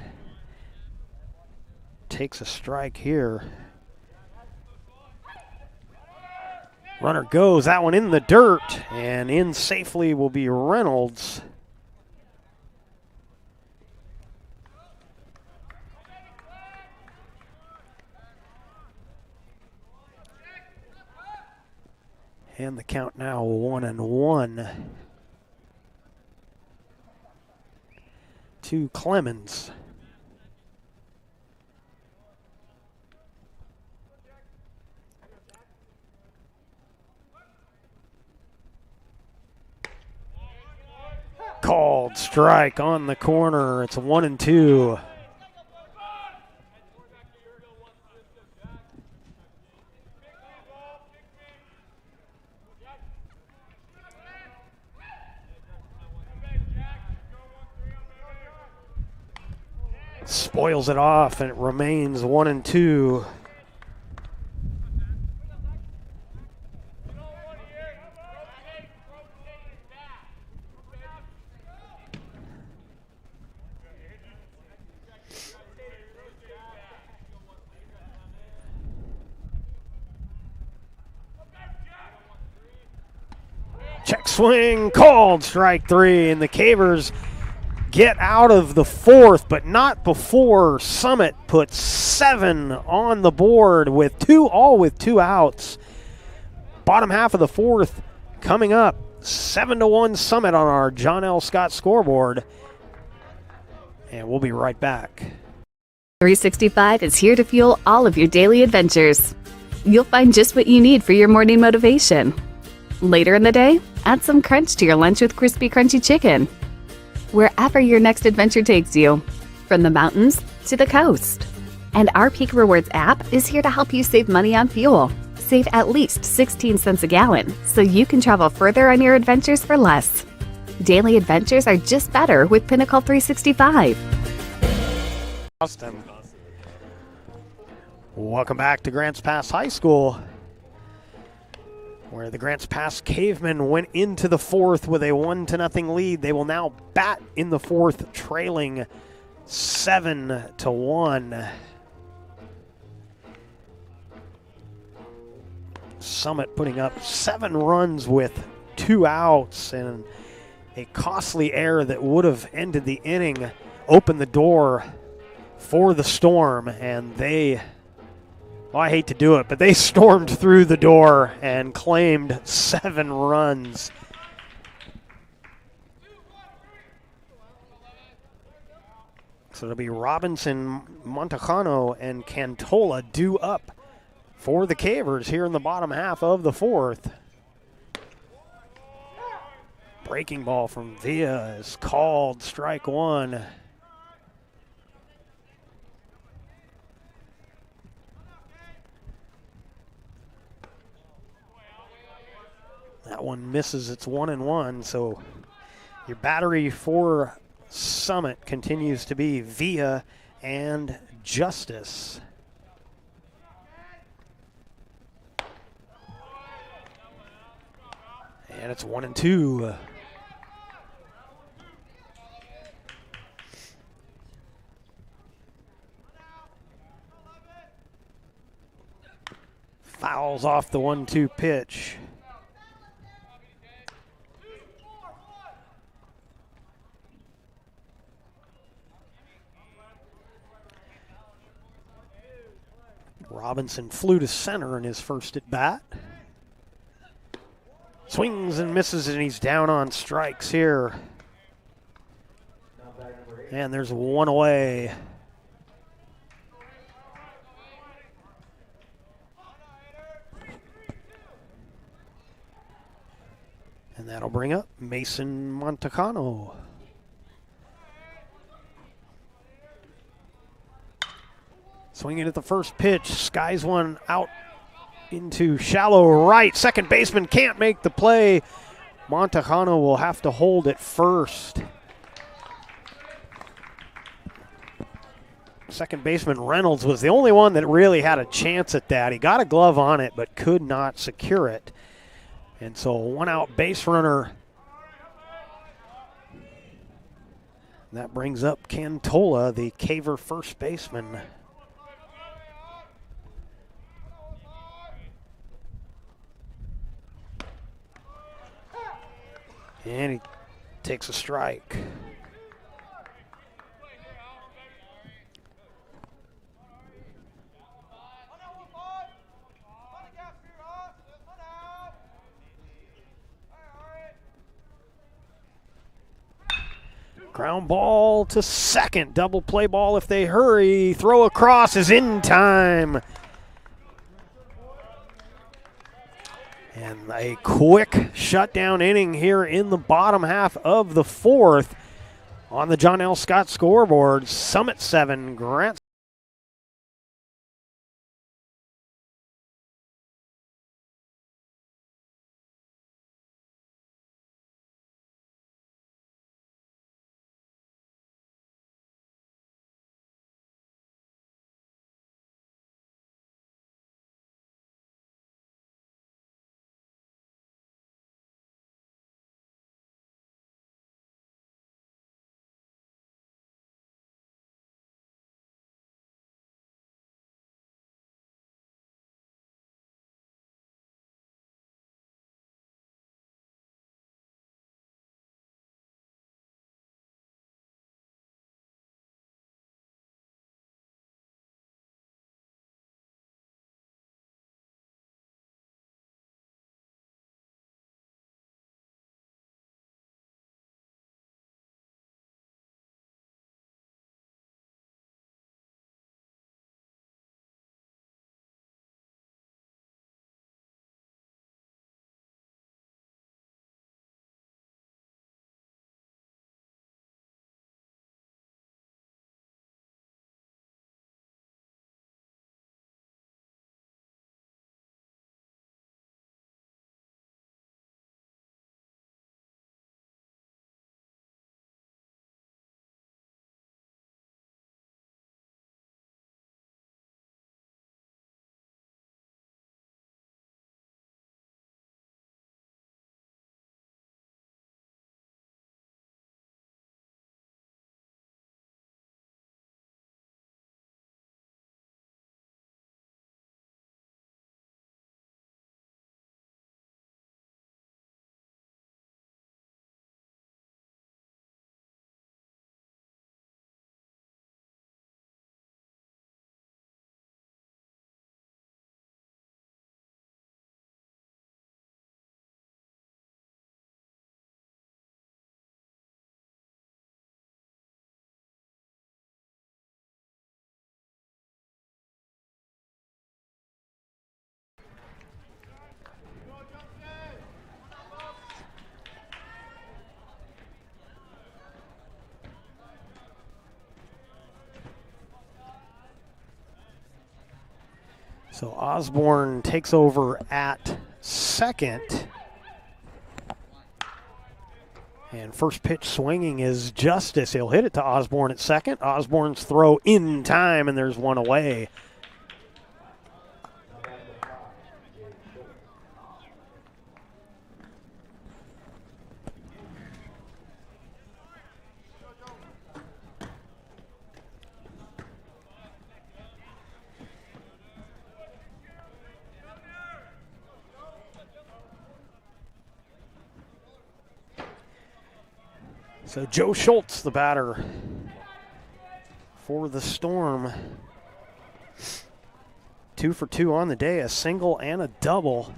Takes a strike here. Runner goes, that one in the dirt, and in safely will be Reynolds. And the count now 1-1 to Clemens. Called strike on the corner. It's a 1-2. Spoils it off, and it remains 1-2. Check swing, called, strike three, and the Cavers get out of the fourth, but not before Summit puts 7 on the board with all with 2 outs. Bottom half of the fourth coming up, 7-1 Summit on our John L. Scott scoreboard. And we'll be right back. 365 is here to fuel all of your daily adventures. You'll find just what you need for your morning motivation. Later in the day, add some crunch to your lunch with crispy, crunchy chicken. Wherever your next adventure takes you, from the mountains to the coast. And our Peak Rewards app is here to help you save money on fuel. Save at least 16 cents a gallon so you can travel further on your adventures for less. Daily adventures are just better with Pinnacle 365. Austin. Welcome back to Grants Pass High School, where the Grants Pass Cavemen went into the fourth with a 1-0 lead. They will now bat in the fourth, trailing 7-1. Summit putting up 7 runs with 2 outs, and a costly error that would have ended the inning opened the door for the Storm, and they, well, I hate to do it, but they stormed through the door and claimed 7 runs. So it'll be Robinson, Montejano, and Cantola due up for the Cavers here in the bottom half of the fourth. Breaking ball from Villa is called, strike one. That one misses. It's 1-1. So your battery for Summit continues to be Villa and Justice. And it's 1-2. Fouls off the 1-2 pitch. Robinson flew to center in his first at bat. Swings and misses, and he's down on strikes here. And there's one away. And that'll bring up Mason Montecano. Swinging at the first pitch, skies one out into shallow right. Second baseman can't make the play. Montejano will have to hold at first. Second baseman Reynolds was the only one that really had a chance at that. He got a glove on it but could not secure it. And so one out base runner. That brings up Cantola, the Caver first baseman. And he takes a strike. Ground ball to second. Double play ball if they hurry. Throw across is in time. And a quick shutdown inning here in the bottom half of the fourth on the John L. Scott scoreboard. Summit 7, Grants So Osborne takes over at second. And first pitch swinging is Justice. He'll hit it to Osborne at second. Osborne's throw in time, and there's one away. So Joe Schultz, the batter for the Storm. 2 for 2 on the day, a single and a double.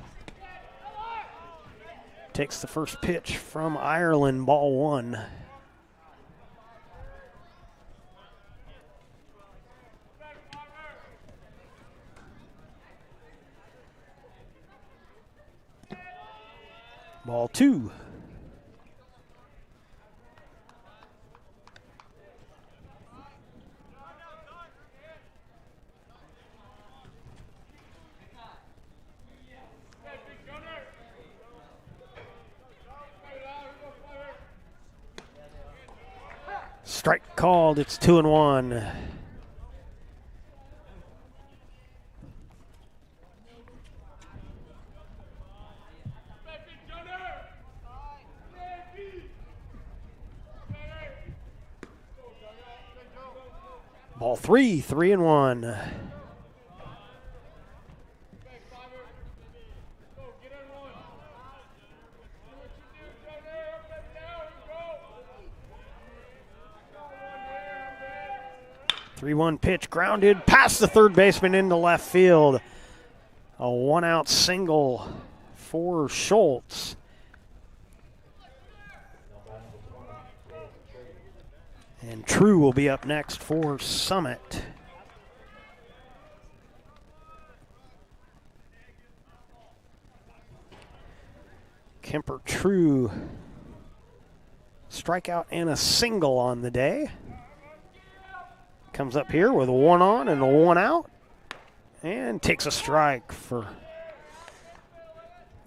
Takes the first pitch from Ireland, ball 1. Ball 2. Strike called, it's 2-1. Ball 3, 3-1. Three-one pitch grounded past the third baseman into left field. A one-out single for Schultz. And True will be up next for Summit. Kemper True, strikeout and a single on the day. Comes up here with a 1 on and a 1 out. And takes a strike for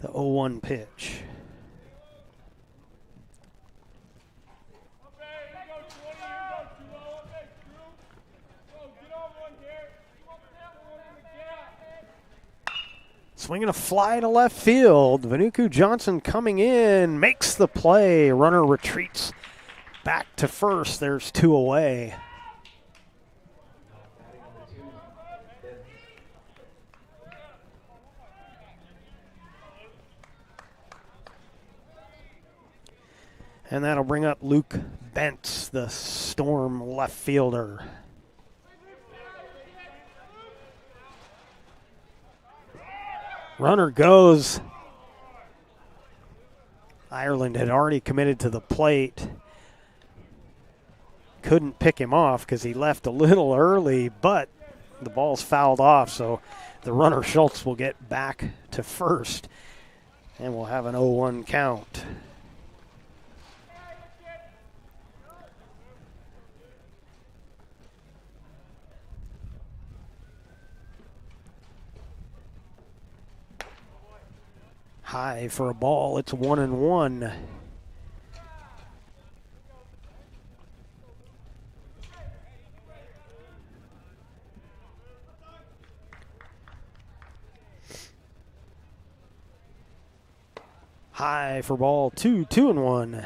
the 0-1 pitch. Swinging a fly to left field. Vanuku Johnson coming in, makes the play. Runner retreats back to first. There's 2 away. And that'll bring up Luke Bentz, the Storm left fielder. Runner goes. Ireland had already committed to the plate. Couldn't pick him off because he left a little early, but the ball's fouled off, so the runner Schultz will get back to first, and we'll have an 0-1 count. High for a ball, it's 1-1. High for ball 2, 2-1.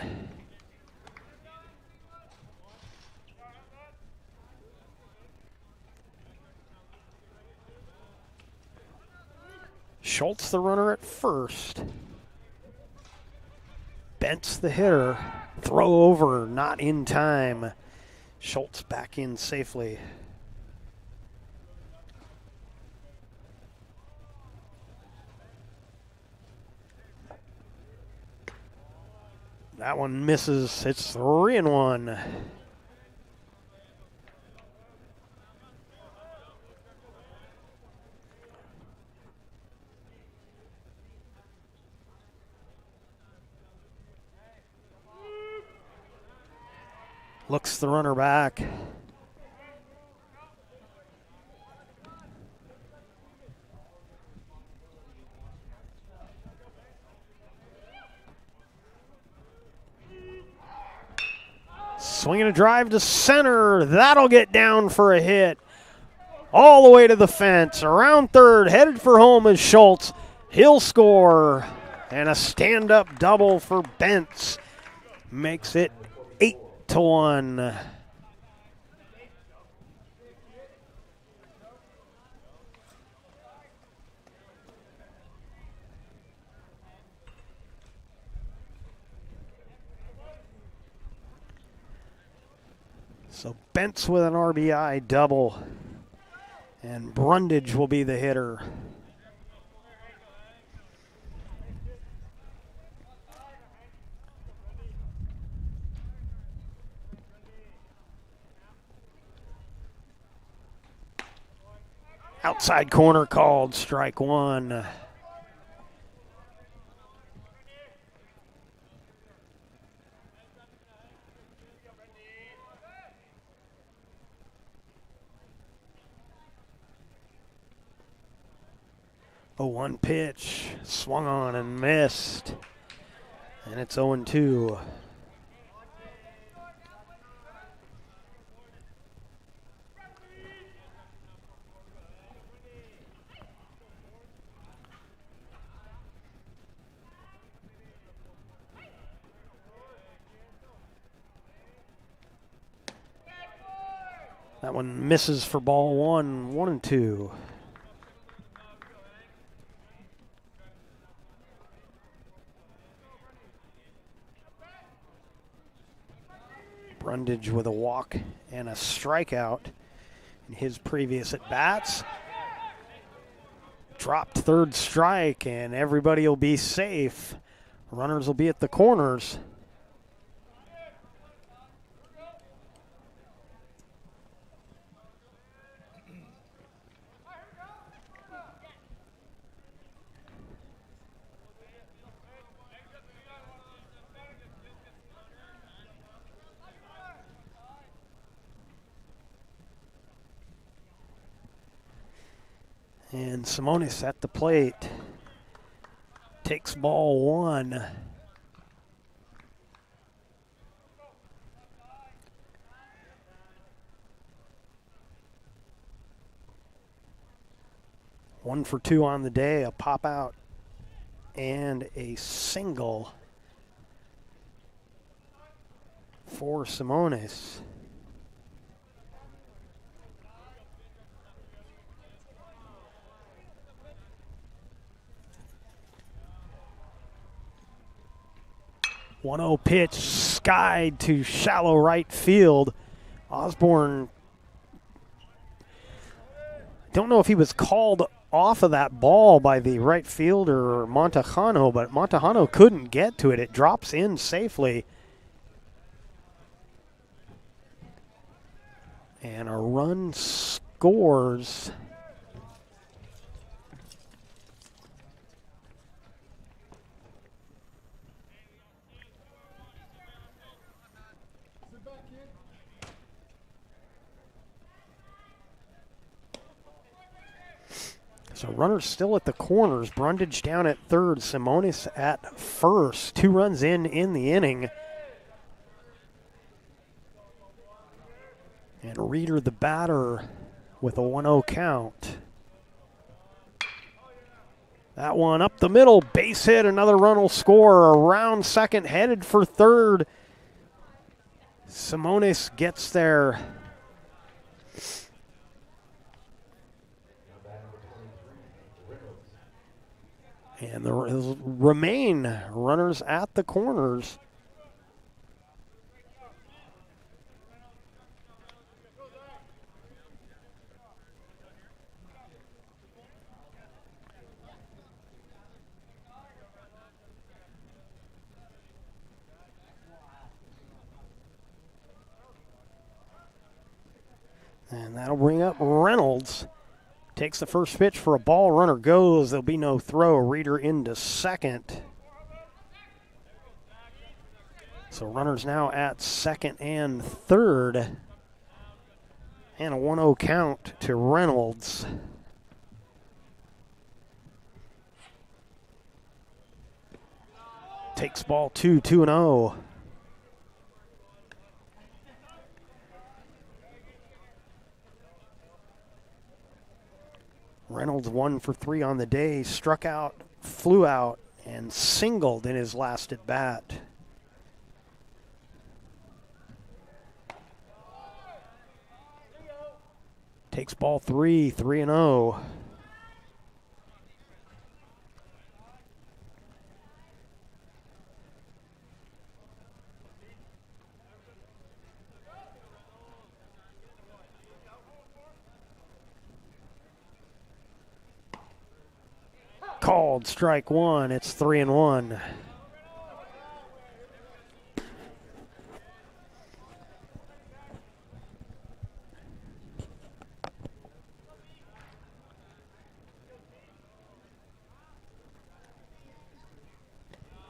Schultz, the runner at first. Bentz, the hitter. Throw over, not in time. Schultz back in safely. That one misses. It's 3-1. Looks the runner back. Swinging a drive to center. That'll get down for a hit. All the way to the fence. Around third, headed for home is Schultz. He'll score. And a stand-up double for Bentz. Makes it 8-1. So Bentz with an RBI double, and Brundage will be the hitter. Outside corner called, strike one. A 1 pitch, swung on and missed. And it's 0-2. That one misses for ball one, 1-2. Brundage with a walk and a strikeout in his previous at-bats. Dropped third strike, and everybody will be safe. Runners will be at the corners. And Simonis at the plate. Takes ball one. One for two on the day, a pop out and a single for Simonis. .10 pitch, skied to shallow right field. Osborne, don't know if he was called off of that ball by the right fielder Montejano, but Montejano couldn't get to it. It drops in safely. And a run scores. So runners still at the corners. Brundage down at third. Simonis at first. 2 runs in the inning. And Reeder the batter with a 1-0 count. That one up the middle. Base hit. Another run will score. Around second. Headed for third. Simonis gets there. And there remain runners at the corners. And that'll bring up Reynolds. Takes the first pitch for a ball. Runner goes. There'll be no throw. Reeder into second. So runners now at second and third. And a 1-0 count to Reynolds. Takes ball 2, 2-0. Reynolds 1 for 3 on the day, struck out, flew out, and singled in his last at bat. Takes ball 3, 3-0. Called strike 1. It's 3-1.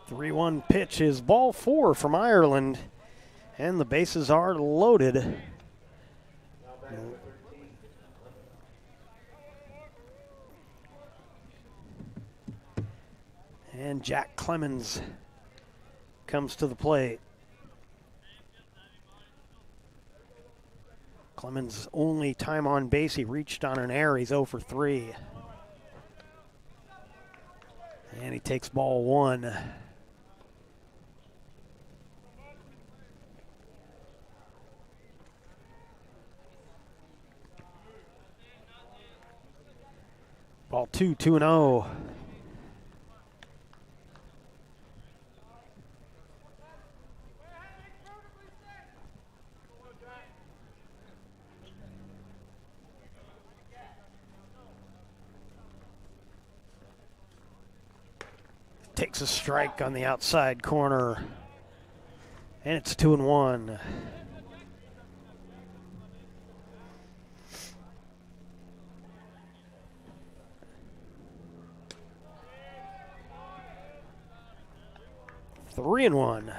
Three-one pitch is ball 4 from Ireland, and the bases are loaded. And Jack Clemens comes to the plate. Clemens' only time on base, he reached on an error. He's 0 for 3. And he takes ball 1. Ball 2, 2-0. Takes a strike on the outside corner, and it's 2-1. Three and 1.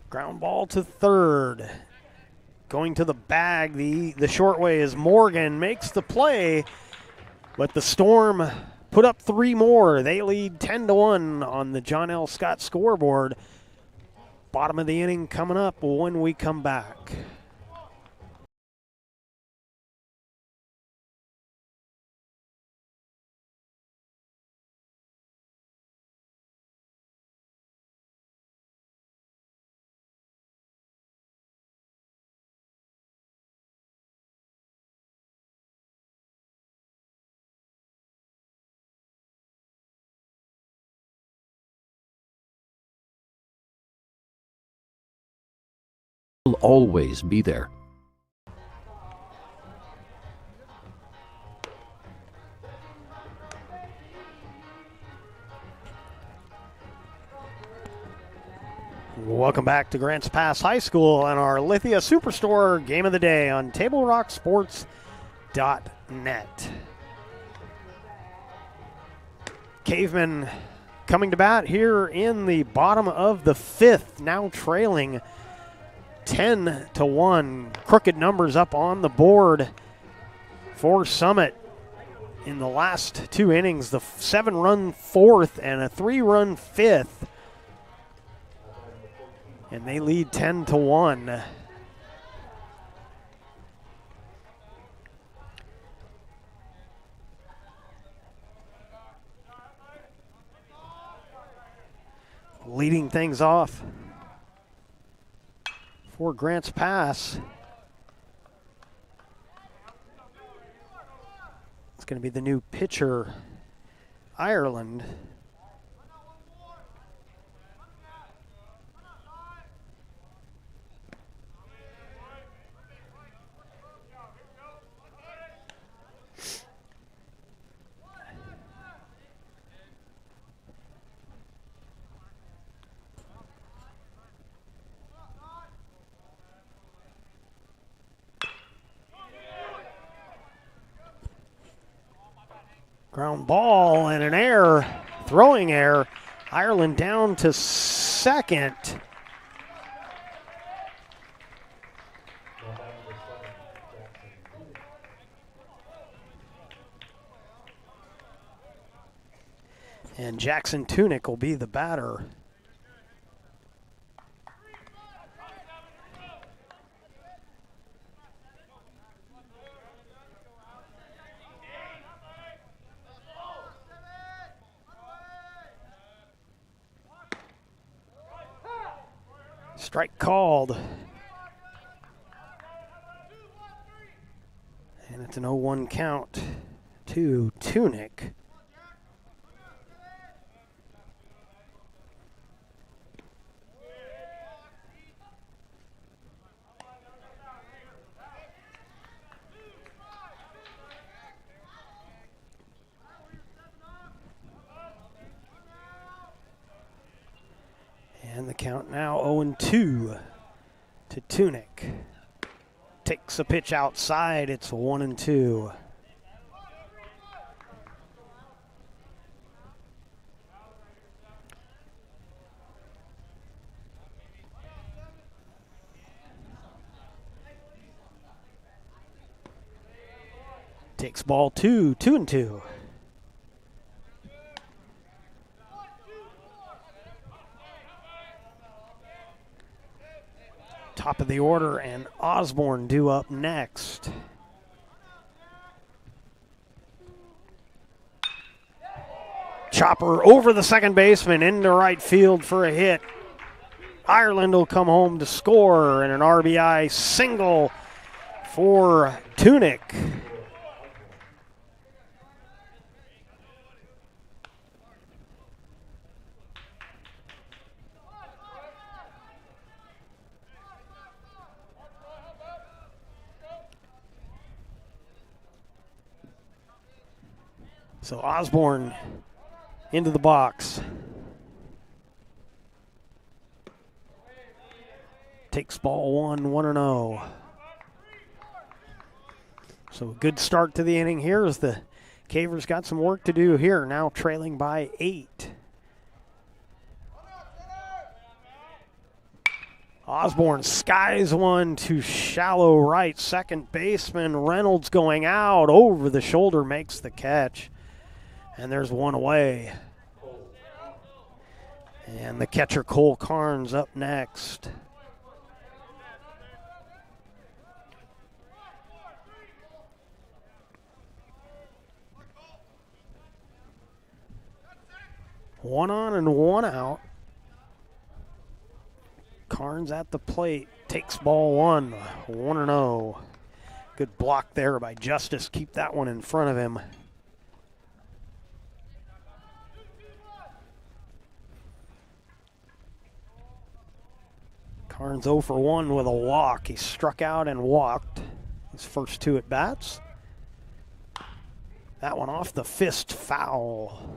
Ground ball to third. Going to the bag, the short way is Morgan, makes the play, but the Storm put up 3 more. They lead 10-1 on the John L. Scott scoreboard. Bottom of the inning coming up when we come back. Will always be there. Welcome back to Grants Pass High School and our Lithia Superstore Game of the Day on TableRockSports.net. Cavemen coming to bat here in the bottom of the 5th, now trailing 10-1. Crooked numbers up on the board for Summit in the last 2 innings. The 7-run 4th and a 3-run 5th. And they lead 10-1. Leading things off for Grants Pass. It's going to be the new pitcher, Ireland. Ground ball and an error, throwing error. Ireland down to second. And Jackson Tunick will be the batter. Strike called. And it's an 0-1 count to Tunick. And the count now 0-2 to Tunick. Takes a pitch outside. It's 1-2. Takes ball 2, 2-2. Top of the order, and Osborne due up next. Chopper over the second baseman into right field for a hit. Ireland will come home to score, and an RBI single for Tunick. So Osborne into the box. Takes ball 1, 1-0. So a good start to the inning here as the Cavers got some work to do here, now trailing by 8. Osborne skies one to shallow right. Second baseman Reynolds going out over the shoulder makes the catch. And there's one away. And the catcher Cole Carnes up next. One on and one out. Carnes at the plate, takes ball 1, 1-0. Good block there by Justice. Keep that one in front of him. Carnes 0 for 1 with a walk. He struck out and walked his first 2 at bats. That one off the fist, foul.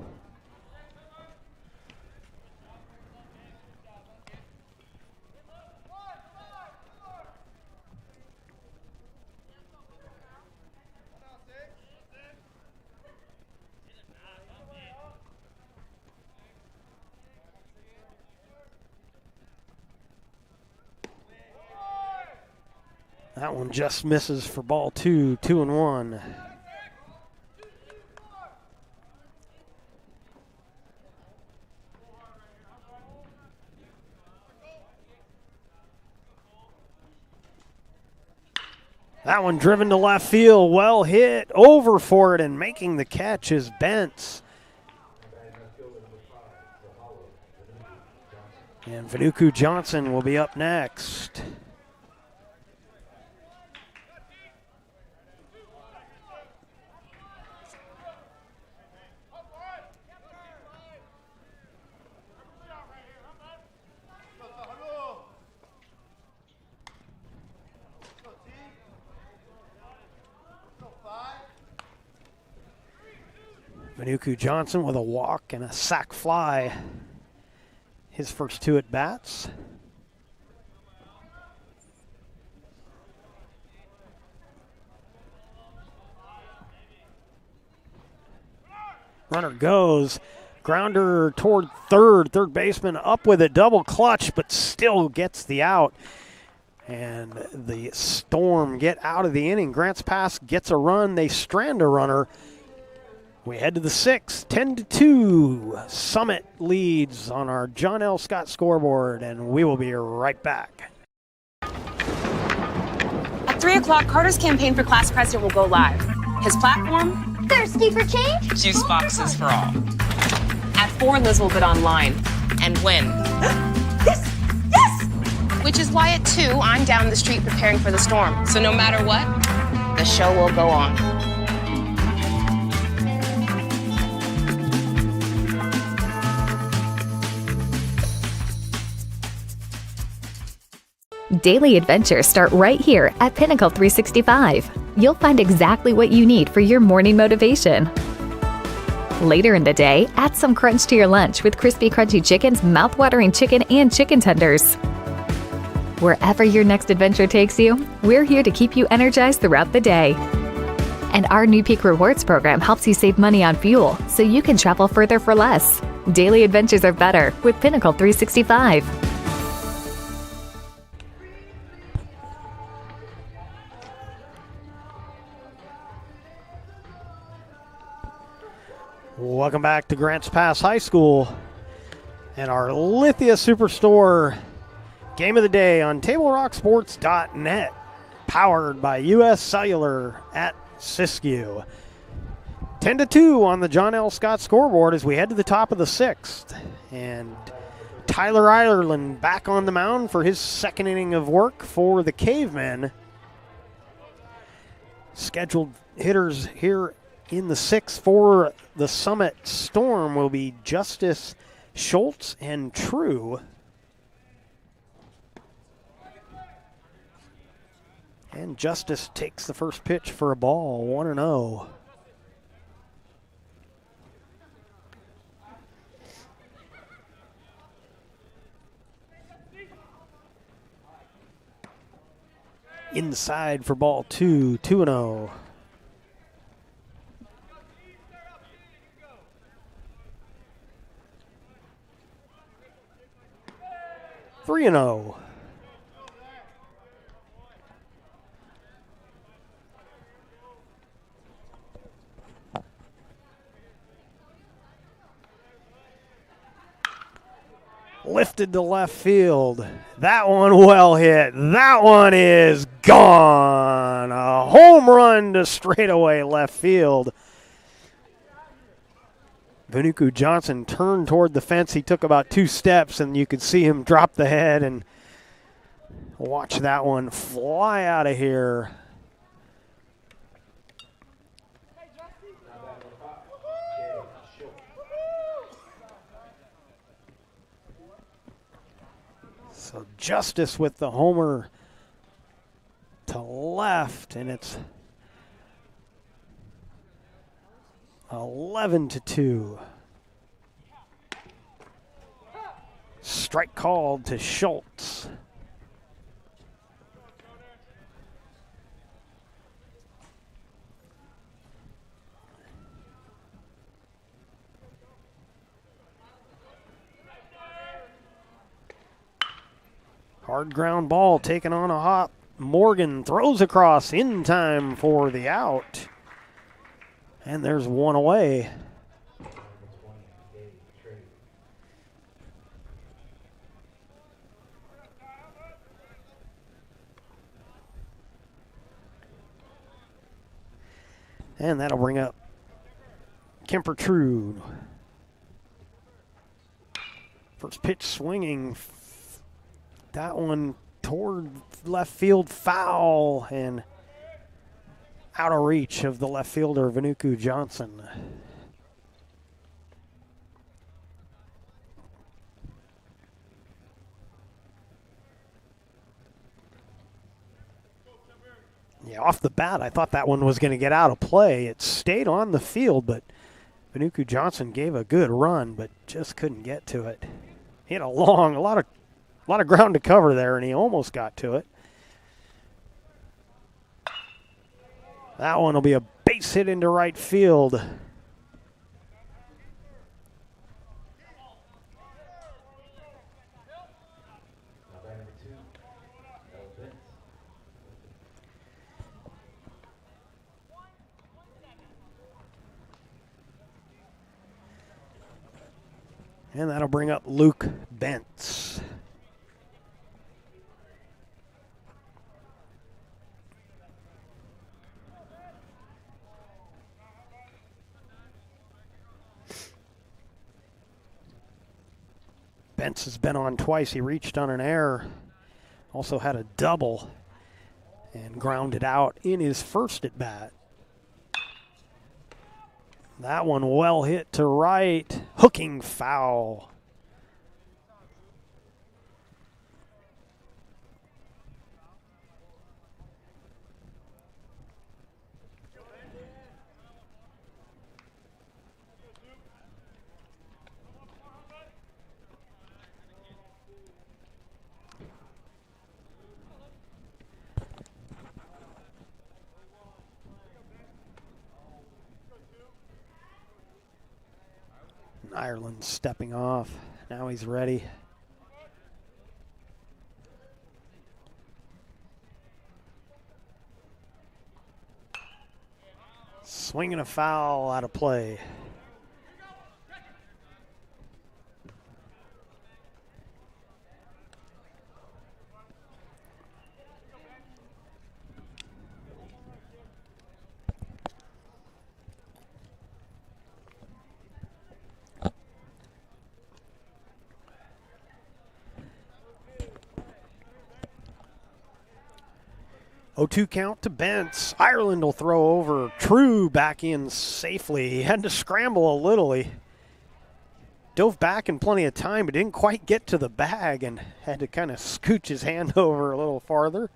That one just misses for ball 2, 2-1. That one driven to left field, well hit, over for it, and making the catch is Bentz. And Vanuku Johnson will be up next. Vanuku Johnson with a walk and a sac fly. His first 2 at bats. Runner goes. Grounder toward third. Third baseman up with a double clutch, but still gets the out. And the Storm get out of the inning. Grants Pass gets a run. They strand a runner We head to the 6th, 10-2. Summit leads on our John L. Scott scoreboard, and we will be right back. At 3 o'clock, Carter's campaign for class president will go live. His platform? Thirsty for change? Juice boxes for all. At 4, Liz will bid online and win. Yes! Yes! Which is why at 2, I'm down the street preparing for the storm. So no matter what, the show will go on. Daily adventures start right here at Pinnacle 365. You'll find exactly what you need for your morning motivation. Later in the day, add some crunch to your lunch with crispy, crunchy chickens, mouth-watering chicken, and chicken tenders. Wherever your next adventure takes you, we're here to keep you energized throughout the day. And our new Peak Rewards program helps you save money on fuel so you can travel further for less. Daily adventures are better with Pinnacle 365. Welcome back to Grants Pass High School and our Lithia Superstore game of the day on TableRockSports.net, powered by U.S. Cellular at Siskiyou. 10-2 on the John L. Scott scoreboard as we head to the top of the 6th. And Tyler Ireland back on the mound for his second inning of work for the Cavemen. Scheduled hitters here in the 6th for the Summit Storm will be Justice, Schultz, and True. And Justice takes the first pitch for a ball, 1-0. Inside for ball 2, 2-0. Three and 0. Lifted to left field. That one well hit. That one is gone. A home run to straightaway left field. Vanuku Johnson turned toward the fence. He took about 2 steps, and you could see him drop the head and watch that one fly out of here. So Justice with the homer to left, and it's 11-2. Strike called to Schultz. Hard ground ball taken on a hop. Morgan throws across in time for the out. And there's one away. And that'll bring up Kemper True. First pitch swinging. That one toward left field, foul, and out of reach of the left fielder, Vanuku Johnson. Yeah, off the bat, I thought that one was going to get out of play. It stayed on the field, but Vanuku Johnson gave a good run, but just couldn't get to it. He had a lot of ground to cover there, and he almost got to it. That one will be a base hit into right field. And that'll bring up Luke Bentz. Bentz has been on twice. He reached on an error. Also had a double and grounded out in his first at bat. That one well hit to right. Hooking foul. Ireland stepping off. Now he's ready. Swinging a foul out of play. Oh, 2 count to Bentz. Ireland will throw over. True back in safely. He had to scramble a little. He dove back in plenty of time, but didn't quite get to the bag and had to kind of scooch his hand over a little farther.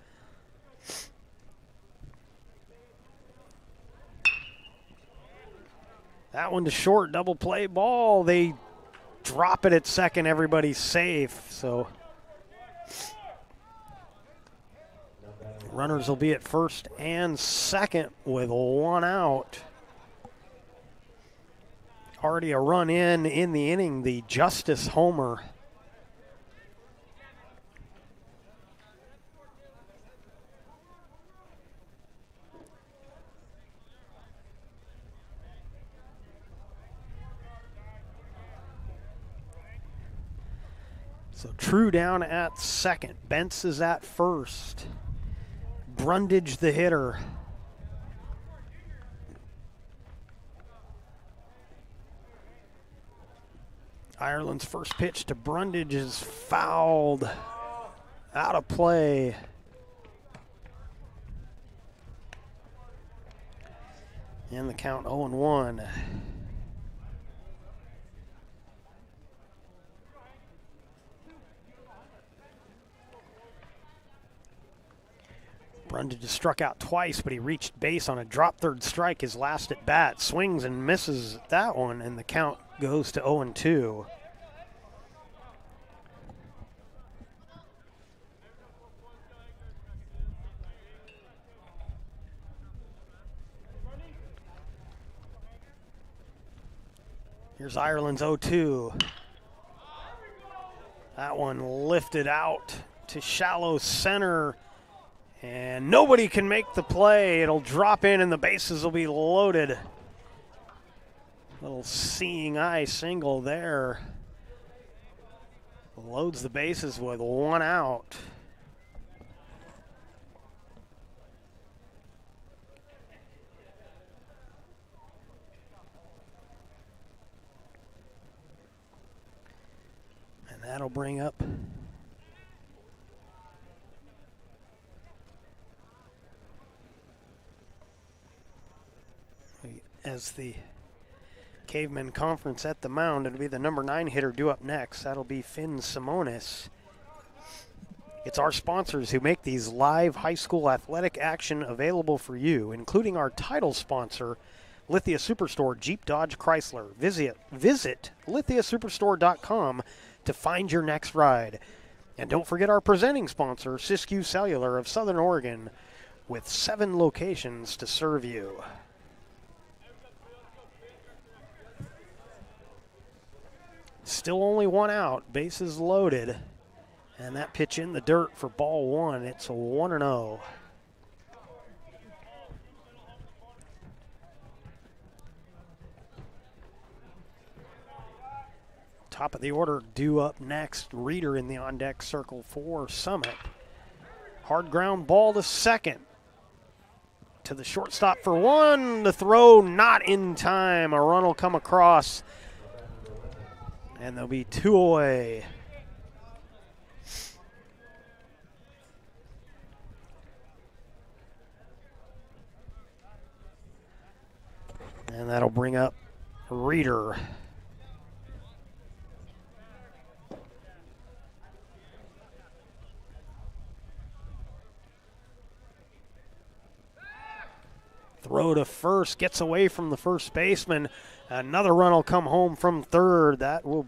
That one to short, double play ball. They drop it at second. Everybody's safe, so runners will be at first and second with 1 out. Already a run in the inning, the Justice homer. So True down at second. Bentz is at first. Brundage the hitter. Ireland's first pitch to Brundage is fouled out of play. And the count 0-1. Brundage has struck out twice, but he reached base on a drop third strike his last at bat. Swings and misses that one, and the count goes to 0-2. Here's Ireland's 0-2. That one lifted out to shallow center. And nobody can make the play. It'll drop in and the bases will be loaded. Little seeing eye single there. Loads the bases with 1 out. And that'll bring up as the Caveman Conference at the mound. It'll be the number 9 hitter due up next. That'll be Finn Simonis. It's our sponsors who make these live high school athletic action available for you, including our title sponsor, Lithia Superstore Jeep Dodge Chrysler. Visit lithiasuperstore.com to find your next ride. And don't forget our presenting sponsor, Siskiyou Cellular of Southern Oregon, with 7 locations to serve you. Still only 1 out, bases loaded, and that pitch in the dirt for ball 1. It's a 1-0. Top of the order due up next. Reeder in the on-deck circle for Summit. Hard ground ball to second. To the shortstop for one. The throw not in time. A run will come across. And there'll be 2 away. And that'll bring up Reeder. Throw to first, gets away from the first baseman. Another run will come home from third. That will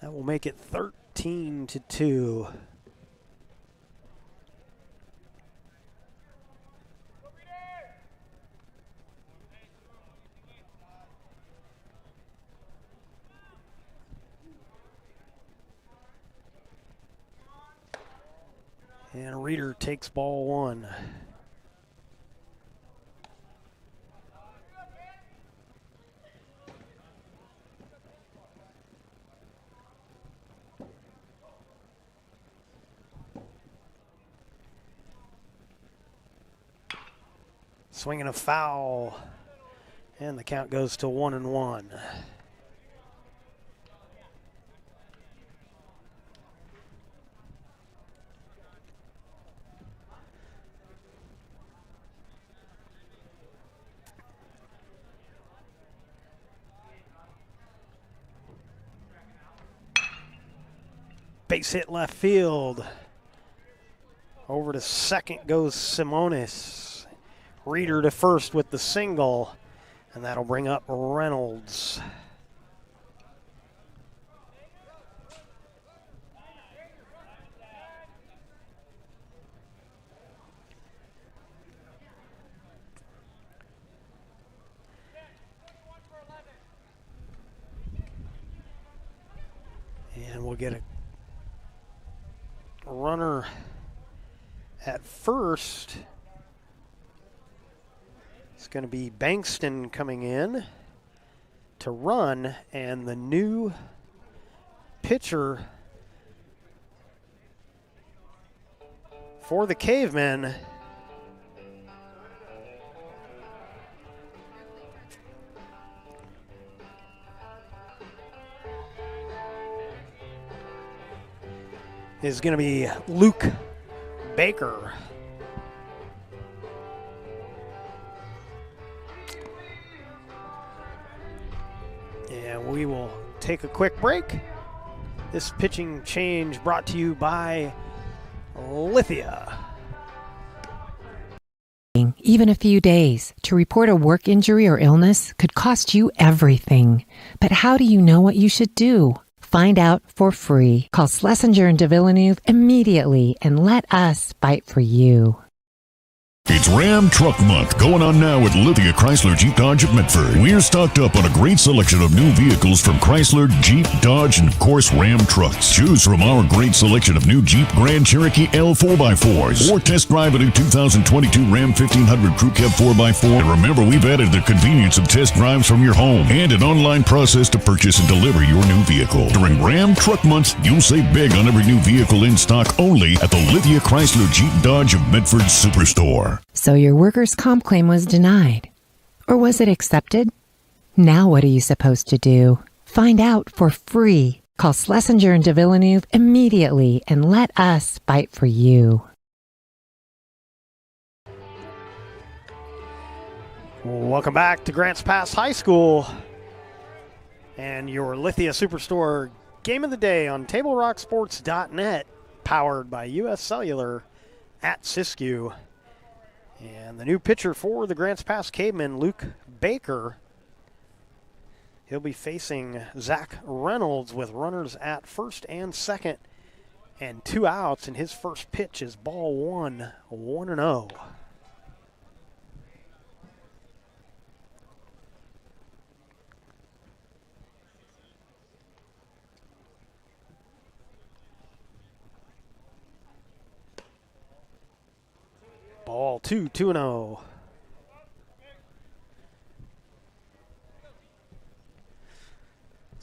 make it 13-2. And Reeder takes ball 1. Swinging a foul. And the count goes to 1-1. Base hit left field. Over to second goes Simonis. Reeder to first with the single, and that'll bring up Reynolds. And we'll get a runner at first. It's going to be Bankston coming in to run, and the new pitcher for the Cavemen is going to be Luke Baker. And we will take a quick break. This pitching change brought to you by Lithia. Even a few days to report a work injury or illness could cost you everything. But how do you know what you should do? Find out for free. Call Schlesinger and de Villeneuve immediately and let us fight for you. It's Ram Truck Month going on now at Lithia Chrysler Jeep Dodge of Medford. We're stocked up on a great selection of new vehicles from Chrysler, Jeep, Dodge, and of course Ram trucks. Choose from our great selection of new Jeep Grand Cherokee L 4x4s or test drive a new 2022 Ram 1500 Crew Cab 4x4. And remember, we've added the convenience of test drives from your home and an online process to purchase and deliver your new vehicle. During Ram Truck Month, you'll save big on every new vehicle in stock only at the Lithia Chrysler Jeep Dodge of Medford Superstore. So your workers' comp claim was denied. Or was it accepted? Now what are you supposed to do? Find out for free. Call Schlesinger and de Villeneuve immediately and let us fight for you. Welcome back to Grants Pass High School and your Lithia Superstore game of the day on TableRockSports.net, powered by U.S. Cellular at Siskiyou. And the new pitcher for the Grants Pass Cavemen, Luke Baker. He'll be facing Zach Reynolds with runners at first and second and 2 outs, and his first pitch is ball 1, 1-0. Ball 2, 2-0.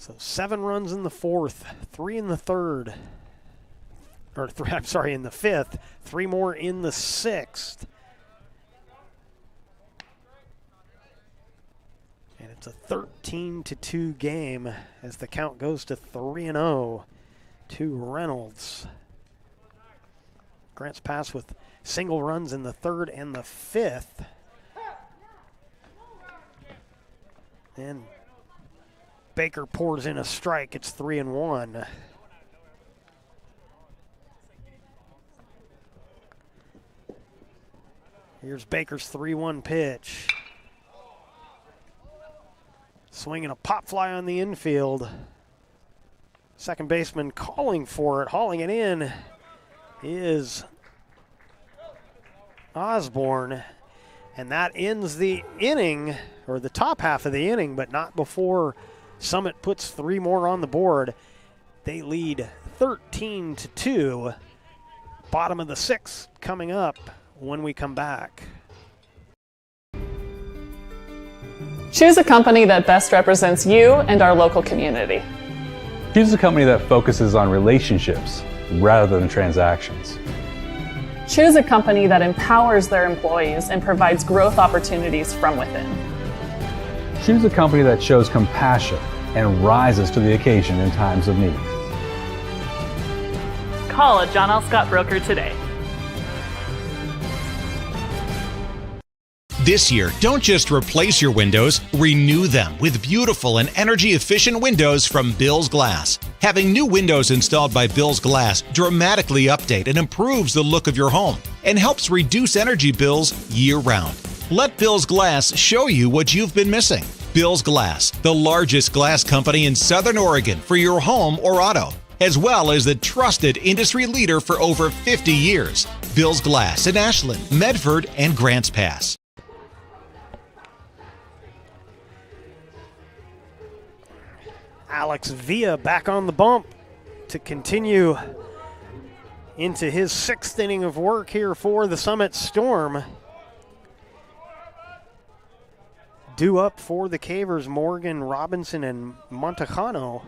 So 7 runs in the fourth, 3 in the third, or in the fifth, 3 more in the sixth. And it's a 13-2 game as the count goes to 3-0 to Reynolds. Grants Pass with single runs in the third and the fifth. And Baker pours in a strike. It's 3-1. Here's Baker's 3-1 pitch. Swinging a pop fly on the infield. Second baseman calling for it, hauling it in is Osborne. And that ends the inning, or the top half of the inning, but not before Summit puts 3 more on the board. They lead 13-2. Bottom of the sixth coming up when we come back. Choose a company that best represents you and our local community. Choose a company that focuses on relationships rather than transactions. Choose a company that empowers their employees and provides growth opportunities from within. Choose a company that shows compassion and rises to the occasion in times of need. Call a John L. Scott broker today. This year, don't just replace your windows, renew them with beautiful and energy-efficient windows from Bill's Glass. Having new windows installed by Bill's Glass dramatically update and improves the look of your home and helps reduce energy bills year-round. Let Bill's Glass show you what you've been missing. Bill's Glass, the largest glass company in Southern Oregon for your home or auto, as well as the trusted industry leader for over 50 years. Bill's Glass in Ashland, Medford, and Grants Pass. Alex Villa back on the bump to continue into his 6th inning of work here for the Summit Storm. Due up for the Cavers, Morgan, Robinson, and Montejano.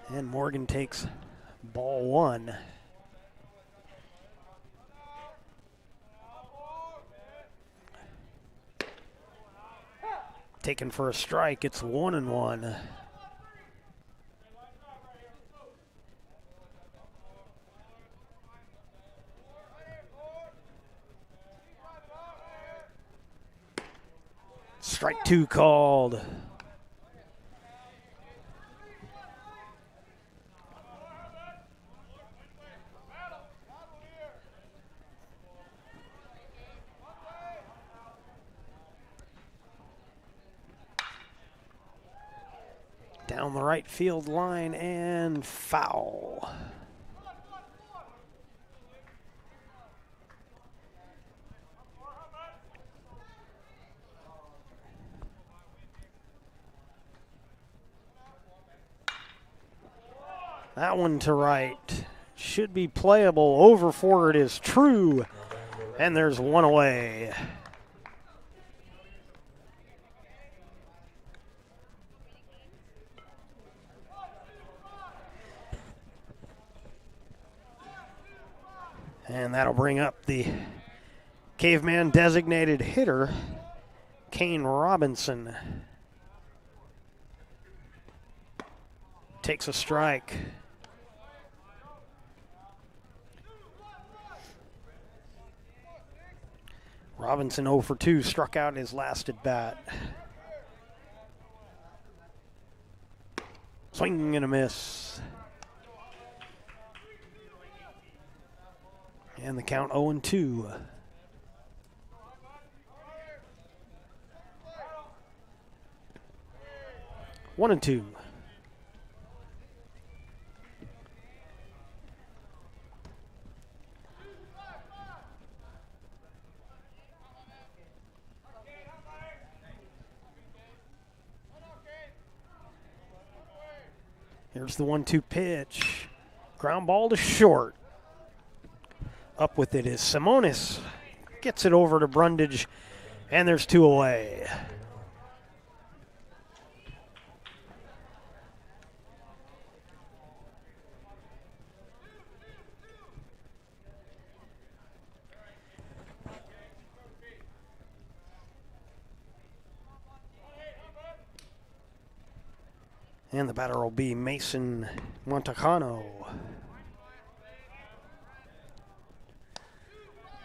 And Morgan takes ball 1. Taken for a strike, it's 1-1. Strike 2 called. Down the right field line and foul. That one to right. Should be playable. Over for it is true. And there's one away. And that'll bring up the Caveman designated hitter, Kane Robinson. Takes a strike. Robinson 0 for 2, struck out in his last at bat. Swing and a miss. And the count 0-2. One and two. Here's the 1-2 pitch. Ground ball to short. Up with it is Simonis. Gets it over to Brundage, and there's 2 away. And the batter will be Mason Montecano.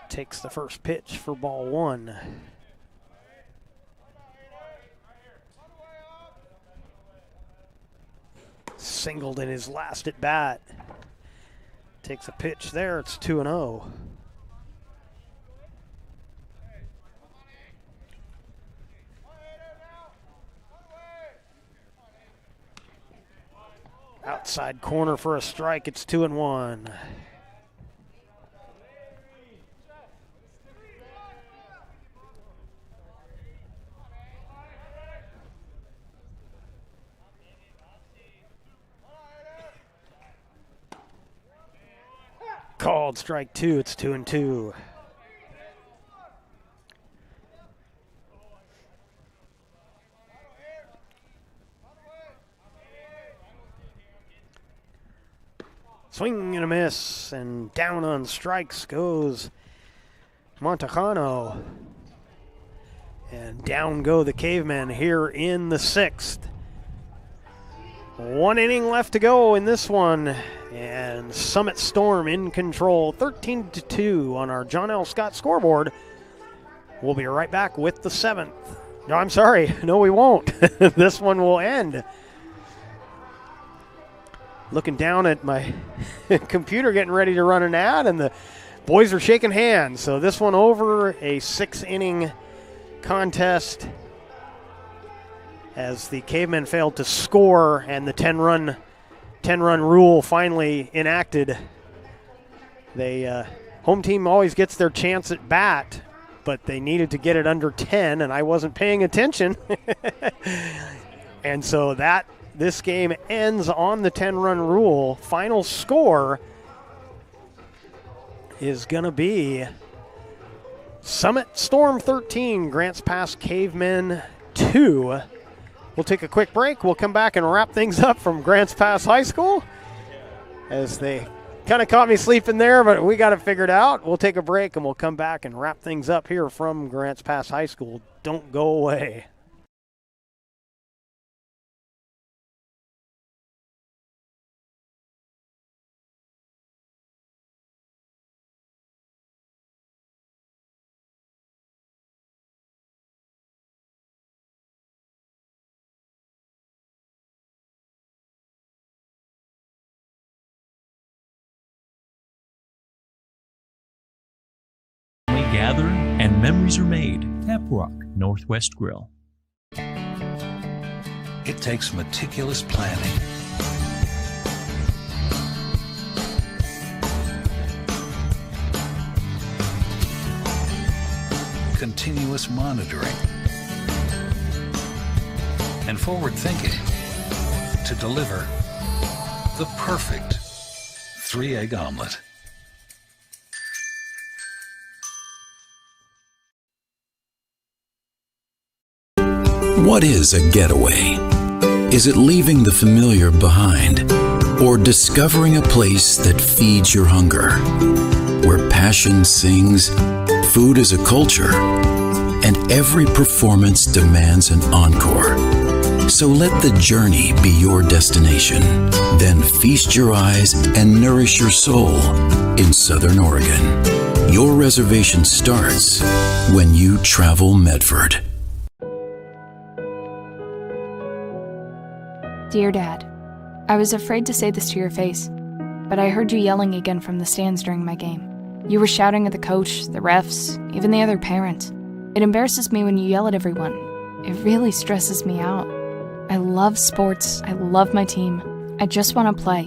Takes the first pitch for ball 1. Singled in his last at bat. Takes a pitch there, it's 2-0. Outside corner for a strike, it's 2-1. Called strike 2, it's 2-2. Swing and a miss, and down on strikes goes Montecano. And down go the Cavemen here in the 6th. 1 inning left to go in this one, and Summit Storm in control, 13-2 on our John L. Scott scoreboard. We'll be right back with the 7th. No, I'm sorry. No, we won't. This one will end. Looking down at my computer, getting ready to run an ad, and the boys are shaking hands. So this one over, a 6-inning contest as the Cavemen failed to score and the 10-run rule finally enacted. They home team always gets their chance at bat, but they needed to get it under 10, and I wasn't paying attention. And so this game ends on the 10-run rule. Final score is going to be Summit Storm 13, Grants Pass Cavemen 2. We'll take a quick break. We'll come back and wrap things up from Grants Pass High School, as they kind of caught me sleeping there, but we got it figured out. We'll take a break, and we'll come back and wrap things up here from Grants Pass High School. Don't go away. Gather and memories are made. Tap Rock Northwest Grill. It takes meticulous planning, continuous monitoring, and forward thinking to deliver the perfect 3-egg omelet. What is a getaway? Is it leaving the familiar behind, or discovering a place that feeds your hunger, where passion sings, food is a culture, and every performance demands an encore? So let the journey be your destination. Then feast your eyes and nourish your soul in Southern Oregon. Your reservation starts when you travel Medford. Dear Dad, I was afraid to say this to your face, but I heard you yelling again from the stands during my game. You were shouting at the coach, the refs, even the other parents. It embarrasses me when you yell at everyone. It really stresses me out. I love sports. I love my team. I just want to play.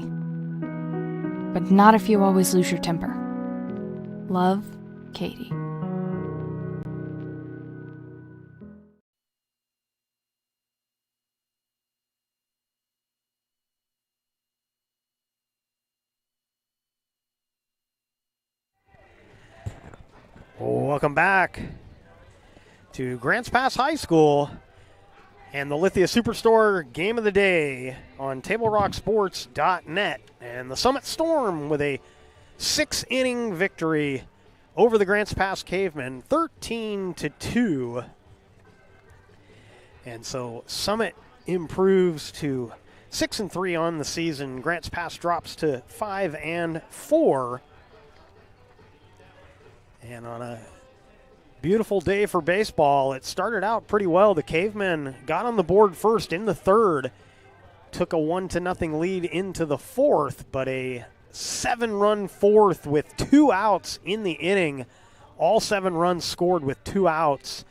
But not if you always lose your temper. Love, Katie. Welcome back to Grants Pass High School and the Lithia Superstore Game of the Day on TableRockSports.net. And the Summit Storm with a 6-inning victory over the Grants Pass Cavemen, 13-2. And so Summit improves to 6-3 on the season. Grants Pass drops to 5-4. And on a beautiful day for baseball, it started out pretty well. The Cavemen got on the board first in the third, took a 1-0 lead into the fourth, but a 7-run fourth with 2 outs in the inning. All 7 runs scored with 2 outs.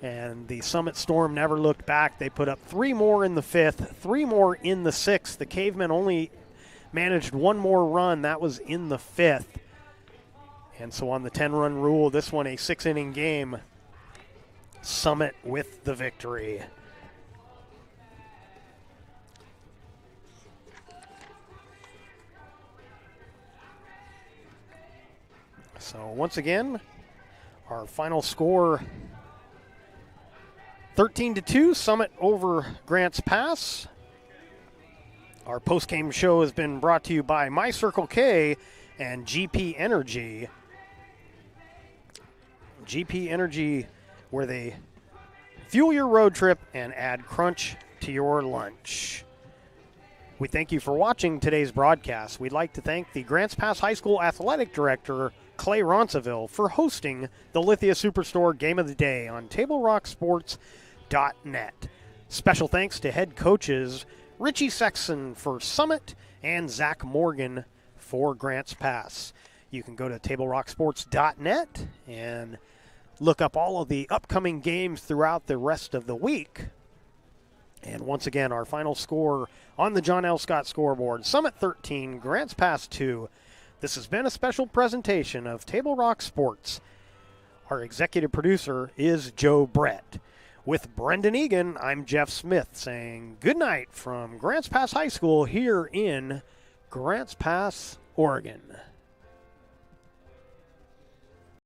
And the Summit Storm never looked back. They put up 3 more in the fifth, 3 more in the sixth. The Cavemen only managed 1 more run. That was in the fifth. And so on the 10-run rule, this one a 6-inning game. Summit with the victory. So once again, our final score, 13-2, Summit over Grants Pass. Our post-game show has been brought to you by My Circle K and GP Energy. GP Energy, where they fuel your road trip and add crunch to your lunch. We thank you for watching today's broadcast. We'd like to thank the Grants Pass High School Athletic Director, Clay Ronceville, for hosting the Lithia Superstore Game of the Day on TableRockSports.net. Special thanks to head coaches Richie Sexton for Summit and Zach Morgan for Grants Pass. You can go to TableRockSports.net and look up all of the upcoming games throughout the rest of the week. And once again, our final score on the John L. Scott scoreboard, Summit 13, Grants Pass 2. This has been a special presentation of Table Rock Sports. Our executive producer is Joe Brett. With Brendan Egan, I'm Jeff Smith saying good night from Grants Pass High School here in Grants Pass, Oregon.